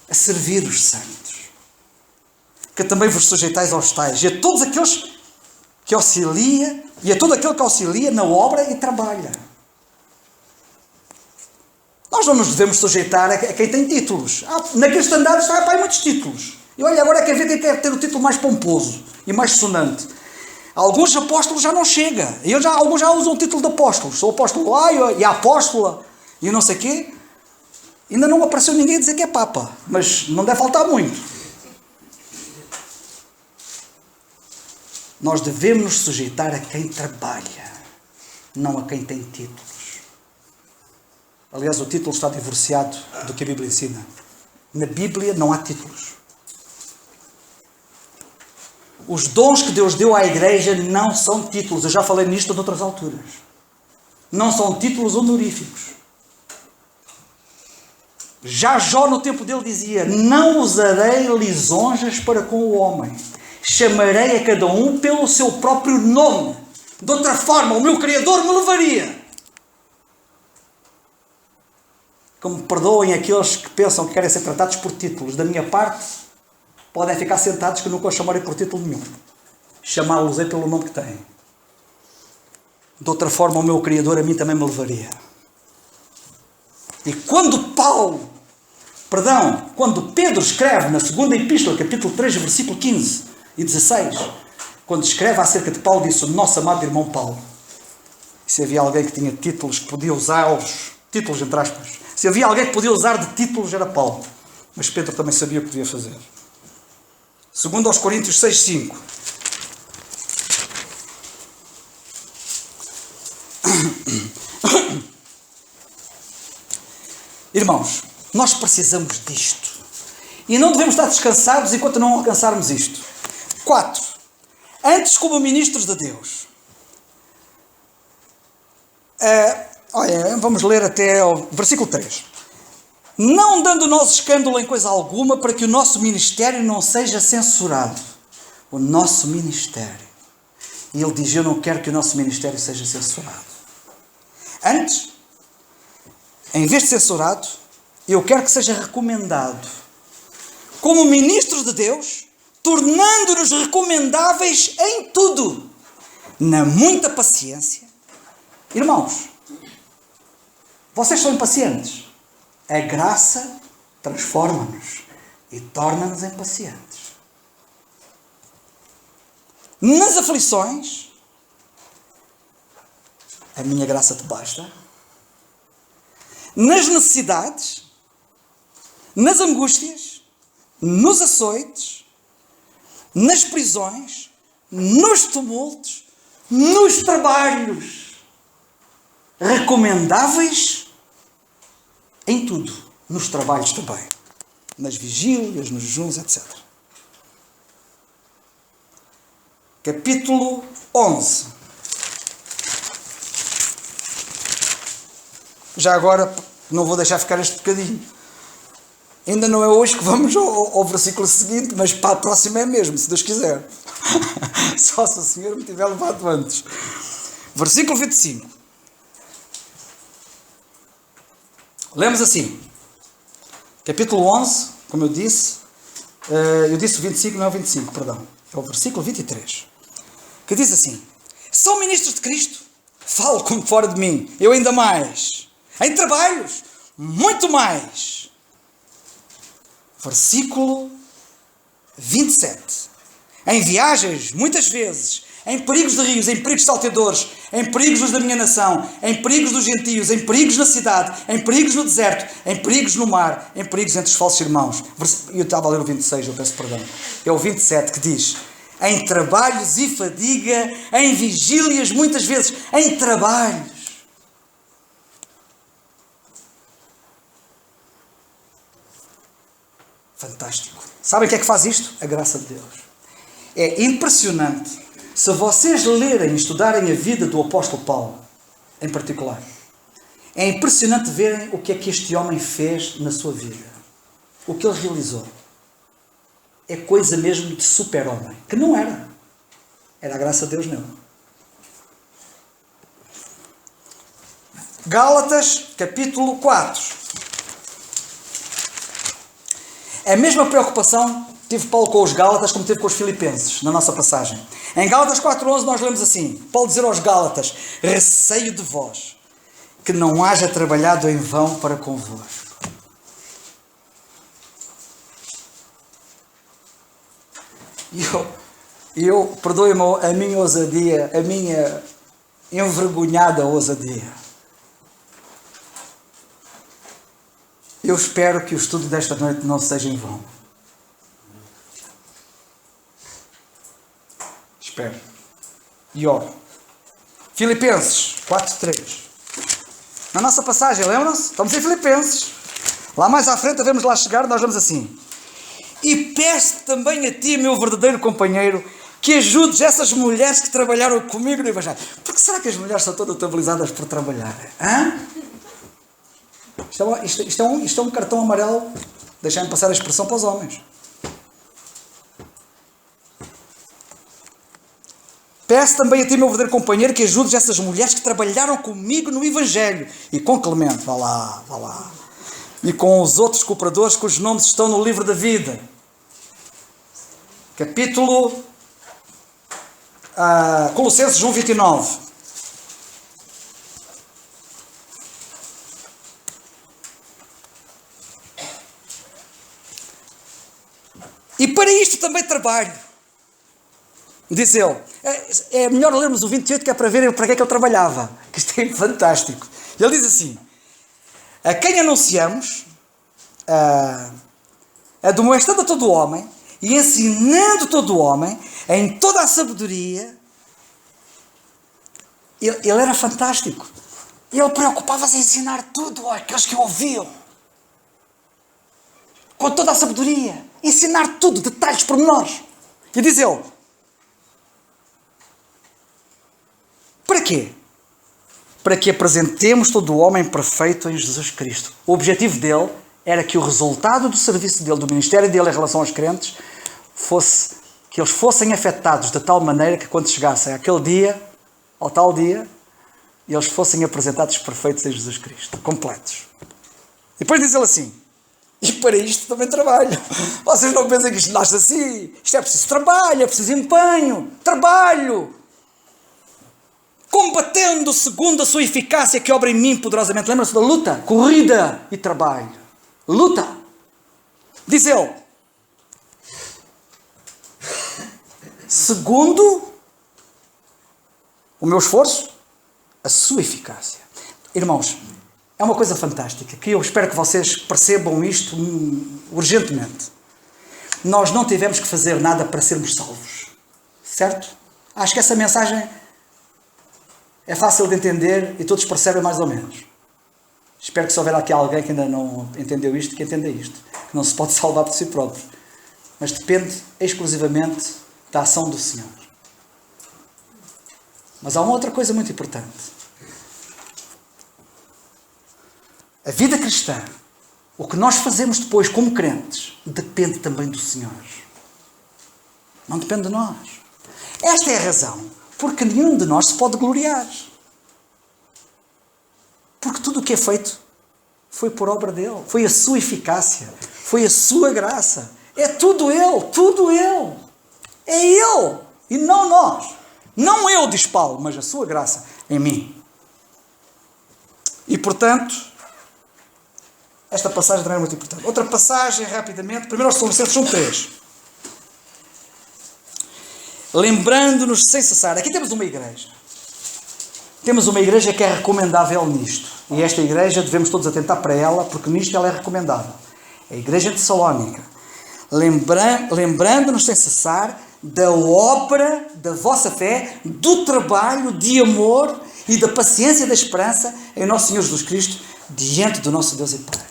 a servir os santos, que também vos sujeitais aos tais e a todos aqueles que auxilia e a todo aquele que auxilia na obra e trabalha. Nós não nos devemos sujeitar a quem tem títulos. Na cristandade está muitos títulos. E olha, agora quer ver quem quer ter o título mais pomposo e mais sonante. Alguns apóstolos já não chega. Alguns já usam o título de apóstolos. Sou apóstolo lá e a apóstola e não sei o quê. Ainda não apareceu ninguém a dizer que é papa. Mas não deve faltar muito. Nós devemos nos sujeitar a quem trabalha, não a quem tem títulos. Aliás, o título está divorciado do que a Bíblia ensina. Na Bíblia não há títulos. Os dons que Deus deu à igreja não são títulos. Eu já falei nisto em outras alturas. Não são títulos honoríficos. Já Jó no tempo dele dizia: não usarei lisonjas para com o homem. Chamarei a cada um pelo seu próprio nome. De outra forma, o meu Criador me levaria. Como perdoem aqueles que pensam que querem ser tratados por títulos. Da minha parte, podem ficar sentados que eu nunca os chamarei por título nenhum. Chamá-los pelo nome que têm. De outra forma, o meu Criador a mim também me levaria. E quando Pedro escreve na segunda epístola, capítulo 3, versículo 15 e 16, quando escreve acerca de Paulo, disse o nosso amado irmão Paulo. E se havia alguém que tinha títulos que podia usá-los, títulos entre aspas, se havia alguém que podia usar de títulos, era Paulo. Mas Pedro também sabia o que podia fazer. Segundo aos Coríntios 6, 5. Irmãos, nós precisamos disto. E não devemos estar descansados enquanto não alcançarmos isto. 4. Antes, como ministros de Deus. Vamos ler até o versículo 3. Não dando nós escândalo em coisa alguma, para que o nosso ministério não seja censurado. O nosso ministério. E ele diz: eu não quero que o nosso ministério seja censurado. Antes, em vez de censurado, eu quero que seja recomendado. Como ministros de Deus, tornando-nos recomendáveis em tudo. Na muita paciência. Irmãos, vocês são impacientes. A graça transforma-nos e torna-nos impacientes. Nas aflições, a minha graça te basta. Nas necessidades, nas angústias, nos açoites, nas prisões, nos tumultos, nos trabalhos, recomendáveis em tudo, nos trabalhos também, nas vigílias, nos jejuns, etc. Capítulo 11. Já agora, não vou deixar ficar este bocadinho. Ainda não é hoje que vamos ao versículo seguinte, mas para a próxima é mesmo, se Deus quiser. Só se o Senhor me tiver levado antes. Versículo 25. Lemos assim, capítulo 11, como eu disse o 25, não é o 25, perdão, é o versículo 23, que diz assim: são ministros de Cristo? Falo como fora de mim, eu ainda mais, em trabalhos, muito mais. Versículo 27, em viagens, muitas vezes, em perigos de rios, em perigos salteadores, em perigos dos da minha nação, em perigos dos gentios, em perigos na cidade, em perigos no deserto, em perigos no mar, em perigos entre os falsos irmãos. Eu estava a ler o 26, eu peço perdão. É o 27 que diz: em trabalhos e fadiga, em vigílias, muitas vezes, em trabalhos. Fantástico. Sabem o que é que faz isto? A graça de Deus. É impressionante. Se vocês lerem e estudarem a vida do apóstolo Paulo, em particular, é impressionante verem o que é que este homem fez na sua vida. o que ele realizou é coisa mesmo de super-homem, que não era. Era a graça de Deus nele. Gálatas, capítulo 4. A mesma preocupação teve Paulo com os Gálatas como teve com os Filipenses, na nossa passagem. Em Gálatas 4:11 nós lemos assim, Paulo dizer aos Gálatas, receio de vós, que não haja trabalhado em vão para convosco. E eu perdoe-me a minha ousadia, a minha envergonhada ousadia. Eu espero que o estudo desta noite não seja em vão. Espero. E oro. Filipenses 4:3. Na nossa passagem, lembram-se? Estamos em Filipenses. Lá mais à frente, devemos lá chegar, nós vamos assim. E peço também a ti, meu verdadeiro companheiro, que ajudes essas mulheres que trabalharam comigo no Evangelho. Porque será que as mulheres são todas notabilizadas por trabalhar? Hã? Isto é um cartão amarelo. Deixem-me passar a expressão para os homens. Peço também a ti, meu verdadeiro companheiro, que ajudes essas mulheres que trabalharam comigo no Evangelho. E com Clemente, vá lá. E com os outros cooperadores cujos nomes estão no livro da vida. Capítulo Colossenses 1:29. E para isto também trabalho. Diz ele. É melhor lermos o 28, que é para verem para que é que ele trabalhava. Que isto é fantástico. Ele diz assim: a quem anunciamos admoestando a todo o homem e ensinando todo o homem em toda a sabedoria. Ele era fantástico. Ele preocupava-se em ensinar tudo àqueles que o ouviam. Com toda a sabedoria. Ensinar tudo, detalhes, pormenores. E diz ele: para quê? Para que apresentemos todo o homem perfeito em Jesus Cristo. O objetivo dele era que o resultado do serviço dele, do ministério dele em relação aos crentes, fosse que eles fossem afetados de tal maneira que quando chegassem àquele dia, ao tal dia, eles fossem apresentados perfeitos em Jesus Cristo, completos. E depois diz ele assim: e para isto também trabalho. Vocês não pensem que isto nasce assim. Isto é preciso trabalho, é preciso empenho, trabalho. Combatendo segundo a sua eficácia que obra em mim poderosamente. Lembra-se da luta? Corrida e trabalho. Luta. Diz ele: segundo o meu esforço, a sua eficácia. Irmãos, é uma coisa fantástica, que eu espero que vocês percebam isto urgentemente. Nós não tivemos que fazer nada para sermos salvos. Certo? Acho que essa mensagem é fácil de entender e todos percebem mais ou menos. Espero que se houver aqui alguém que ainda não entendeu isto, que entenda isto. Que não se pode salvar por si próprio. Mas depende exclusivamente da ação do Senhor. Mas há uma outra coisa muito importante. A vida cristã, o que nós fazemos depois como crentes, depende também do Senhor. Não depende de nós. Esta é a razão porque nenhum de nós se pode gloriar. Porque tudo o que é feito foi por obra dele. Foi a sua eficácia. Foi a sua graça. É tudo ele. Tudo ele. É ele. E não nós. Não eu, diz Paulo, mas a sua graça em mim. E portanto, esta passagem também é muito importante. Outra passagem, rapidamente. Primeiro aos Colossenses 1:3. Lembrando-nos sem cessar. Aqui temos uma igreja. Temos uma igreja que é recomendável nisto. E esta igreja devemos todos atentar para ela, porque nisto ela é recomendável. É a igreja de Tessalónica. Lembrando-nos sem cessar da obra da vossa fé, do trabalho de amor e da paciência e da esperança em nosso Senhor Jesus Cristo, diante do nosso Deus e Pai.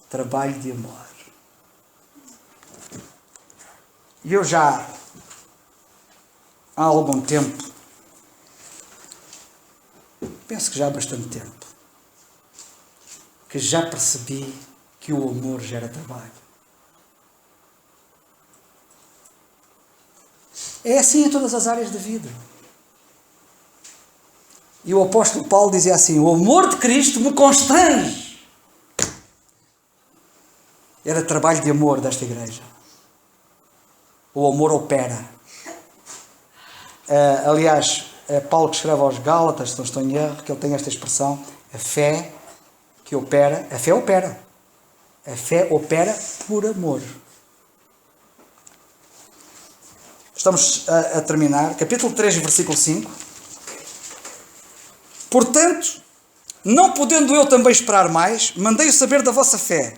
Trabalho de amor. E eu já, há algum tempo, penso que já há bastante tempo, que já percebi que o amor gera trabalho. É assim em todas as áreas da vida. E o apóstolo Paulo dizia assim: o amor de Cristo me constrange. Era trabalho de amor desta igreja. O amor opera. Aliás, é Paulo que escreve aos Gálatas, se não estou em erro, que ele tem esta expressão: a fé que opera, a fé opera. A fé opera por amor. Estamos a terminar. Capítulo 3, versículo 5. Portanto, não podendo eu também esperar mais, mandei-o saber da vossa fé,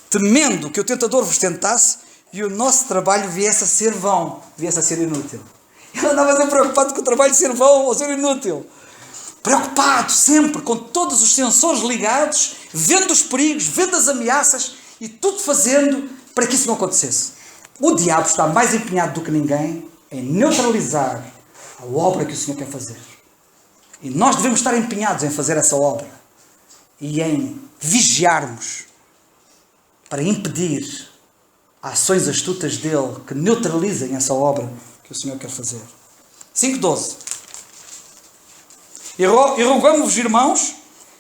temendo que o tentador vos tentasse e o nosso trabalho viesse a ser vão, viesse a ser inútil. Ele andava sempre preocupado com o trabalho ser vão ou ser inútil. Preocupado sempre, com todos os sensores ligados, vendo os perigos, vendo as ameaças e tudo fazendo para que isso não acontecesse. O diabo está mais empenhado do que ninguém em neutralizar a obra que o Senhor quer fazer. E nós devemos estar empenhados em fazer essa obra e em vigiarmos para impedir ações astutas dele que neutralizem essa obra que o Senhor quer fazer. 5:12. E rogamos-vos, irmãos,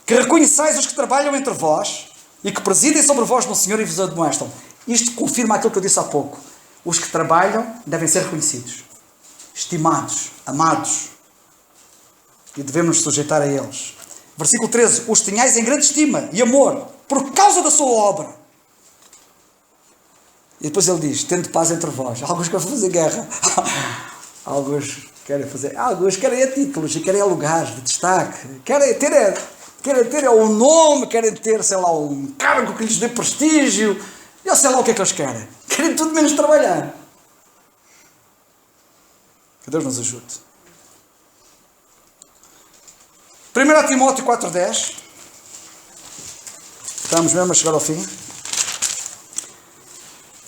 que reconheçais os que trabalham entre vós e que presidem sobre vós no Senhor e vos admoestam. Isto confirma aquilo que eu disse há pouco. Os que trabalham devem ser reconhecidos, estimados, amados, e devemos nos sujeitar a eles. Versículo 13. Os tenhais em grande estima e amor por causa da sua obra. E depois ele diz: tendo paz entre vós. Alguns querem fazer guerra. Alguns querem títulos e querem lugares de destaque. Querem ter um nome, querem ter, sei lá, um cargo que lhes dê prestígio. Eu sei lá o que é que eles querem. Querem tudo menos trabalhar. Que Deus nos ajude. 1 Timóteo 4:10. Estamos mesmo a chegar ao fim.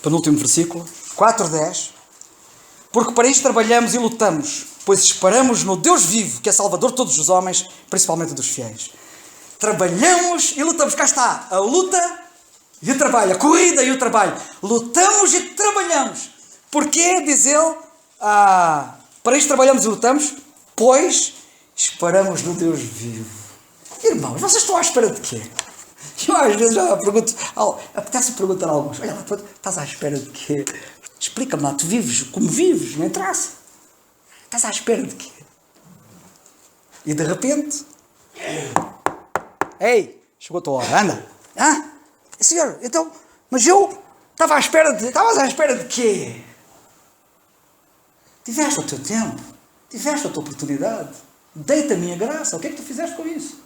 Penúltimo versículo. 4:10. Porque para isto trabalhamos e lutamos, pois esperamos no Deus vivo, que é Salvador de todos os homens, principalmente dos fiéis. Trabalhamos e lutamos. Cá está a luta e o trabalho, a corrida e o trabalho. Lutamos e trabalhamos. Porquê, diz ele, para isto trabalhamos e lutamos, pois esperamos no Deus vivo. Irmãos, vocês estão à espera de quê? Eu às vezes já pergunto, apetece perguntar a alguns: olha, estás à espera de quê? Explica-me lá, tu vives como vives, não interessa. Estás à espera de quê? E de repente, ei, chegou a tua hora, anda. Senhor, então, mas eu estavas à espera de quê? Tiveste o teu tempo, tiveste a tua oportunidade, dei-te a minha graça, o que é que tu fizeste com isso?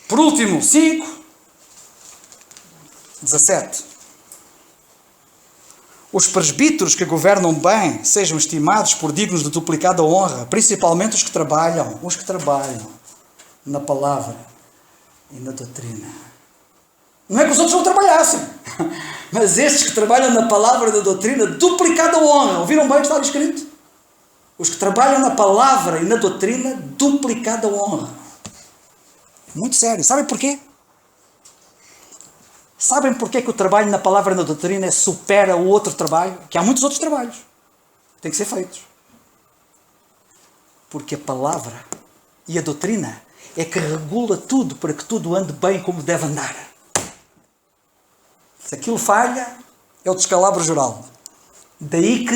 Por último, 5:17. Os presbíteros que governam bem sejam estimados por dignos de duplicada honra, principalmente os que trabalham na palavra e na doutrina. Não é que os outros não trabalhassem, mas estes que trabalham na palavra e na doutrina, duplicada honra. Ouviram bem o que está ali escrito? Os que trabalham na palavra e na doutrina, duplicada honra. Muito sério. Sabem porquê? Sabem porquê que o trabalho na palavra e na doutrina supera o outro trabalho? Que há muitos outros trabalhos que têm que ser feitos. Porque a palavra e a doutrina é que regula tudo para que tudo ande bem como deve andar. Se aquilo falha, é o descalabro geral. Daí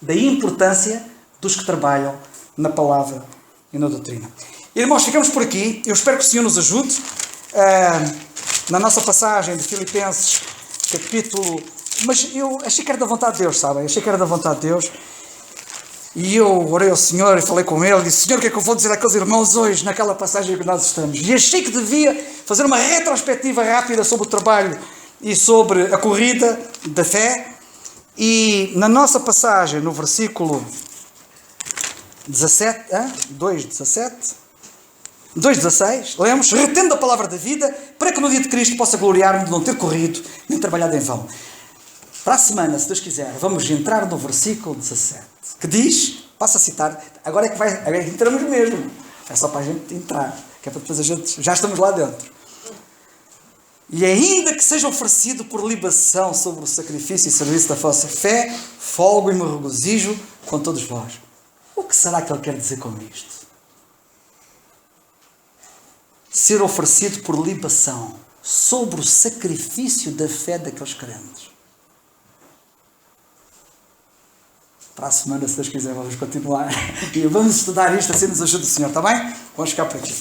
a importância dos que trabalham na palavra e na doutrina. Irmãos, ficamos por aqui. Eu espero que o Senhor nos ajude. Na nossa passagem de Filipenses, capítulo... Mas eu achei que era da vontade de Deus, sabem? Achei que era da vontade de Deus. E eu orei ao Senhor e falei com Ele. Disse: Senhor, o que é que eu vou dizer àqueles irmãos hoje, naquela passagem que nós estamos? E achei que devia fazer uma retrospectiva rápida sobre o trabalho e sobre a corrida da fé. E na nossa passagem, no versículo 2:16, lemos: retendo a palavra da vida, para que no dia de Cristo possa gloriar-me de não ter corrido, nem trabalhado em vão. Para a semana, se Deus quiser, vamos entrar no versículo 17, que diz, passo a citar, agora entramos mesmo, é só para a gente entrar, que é para depois a gente, já estamos lá dentro. E ainda que seja oferecido por libação sobre o sacrifício e serviço da vossa fé, folgo e me regozijo com todos vós. O que será que ele quer dizer com isto? Ser oferecido por libação sobre o sacrifício da fé daqueles crentes. Para a semana, se Deus quiser, vamos continuar. E vamos estudar isto, assim nos ajuda o Senhor, está bem? Vamos ficar por aqui.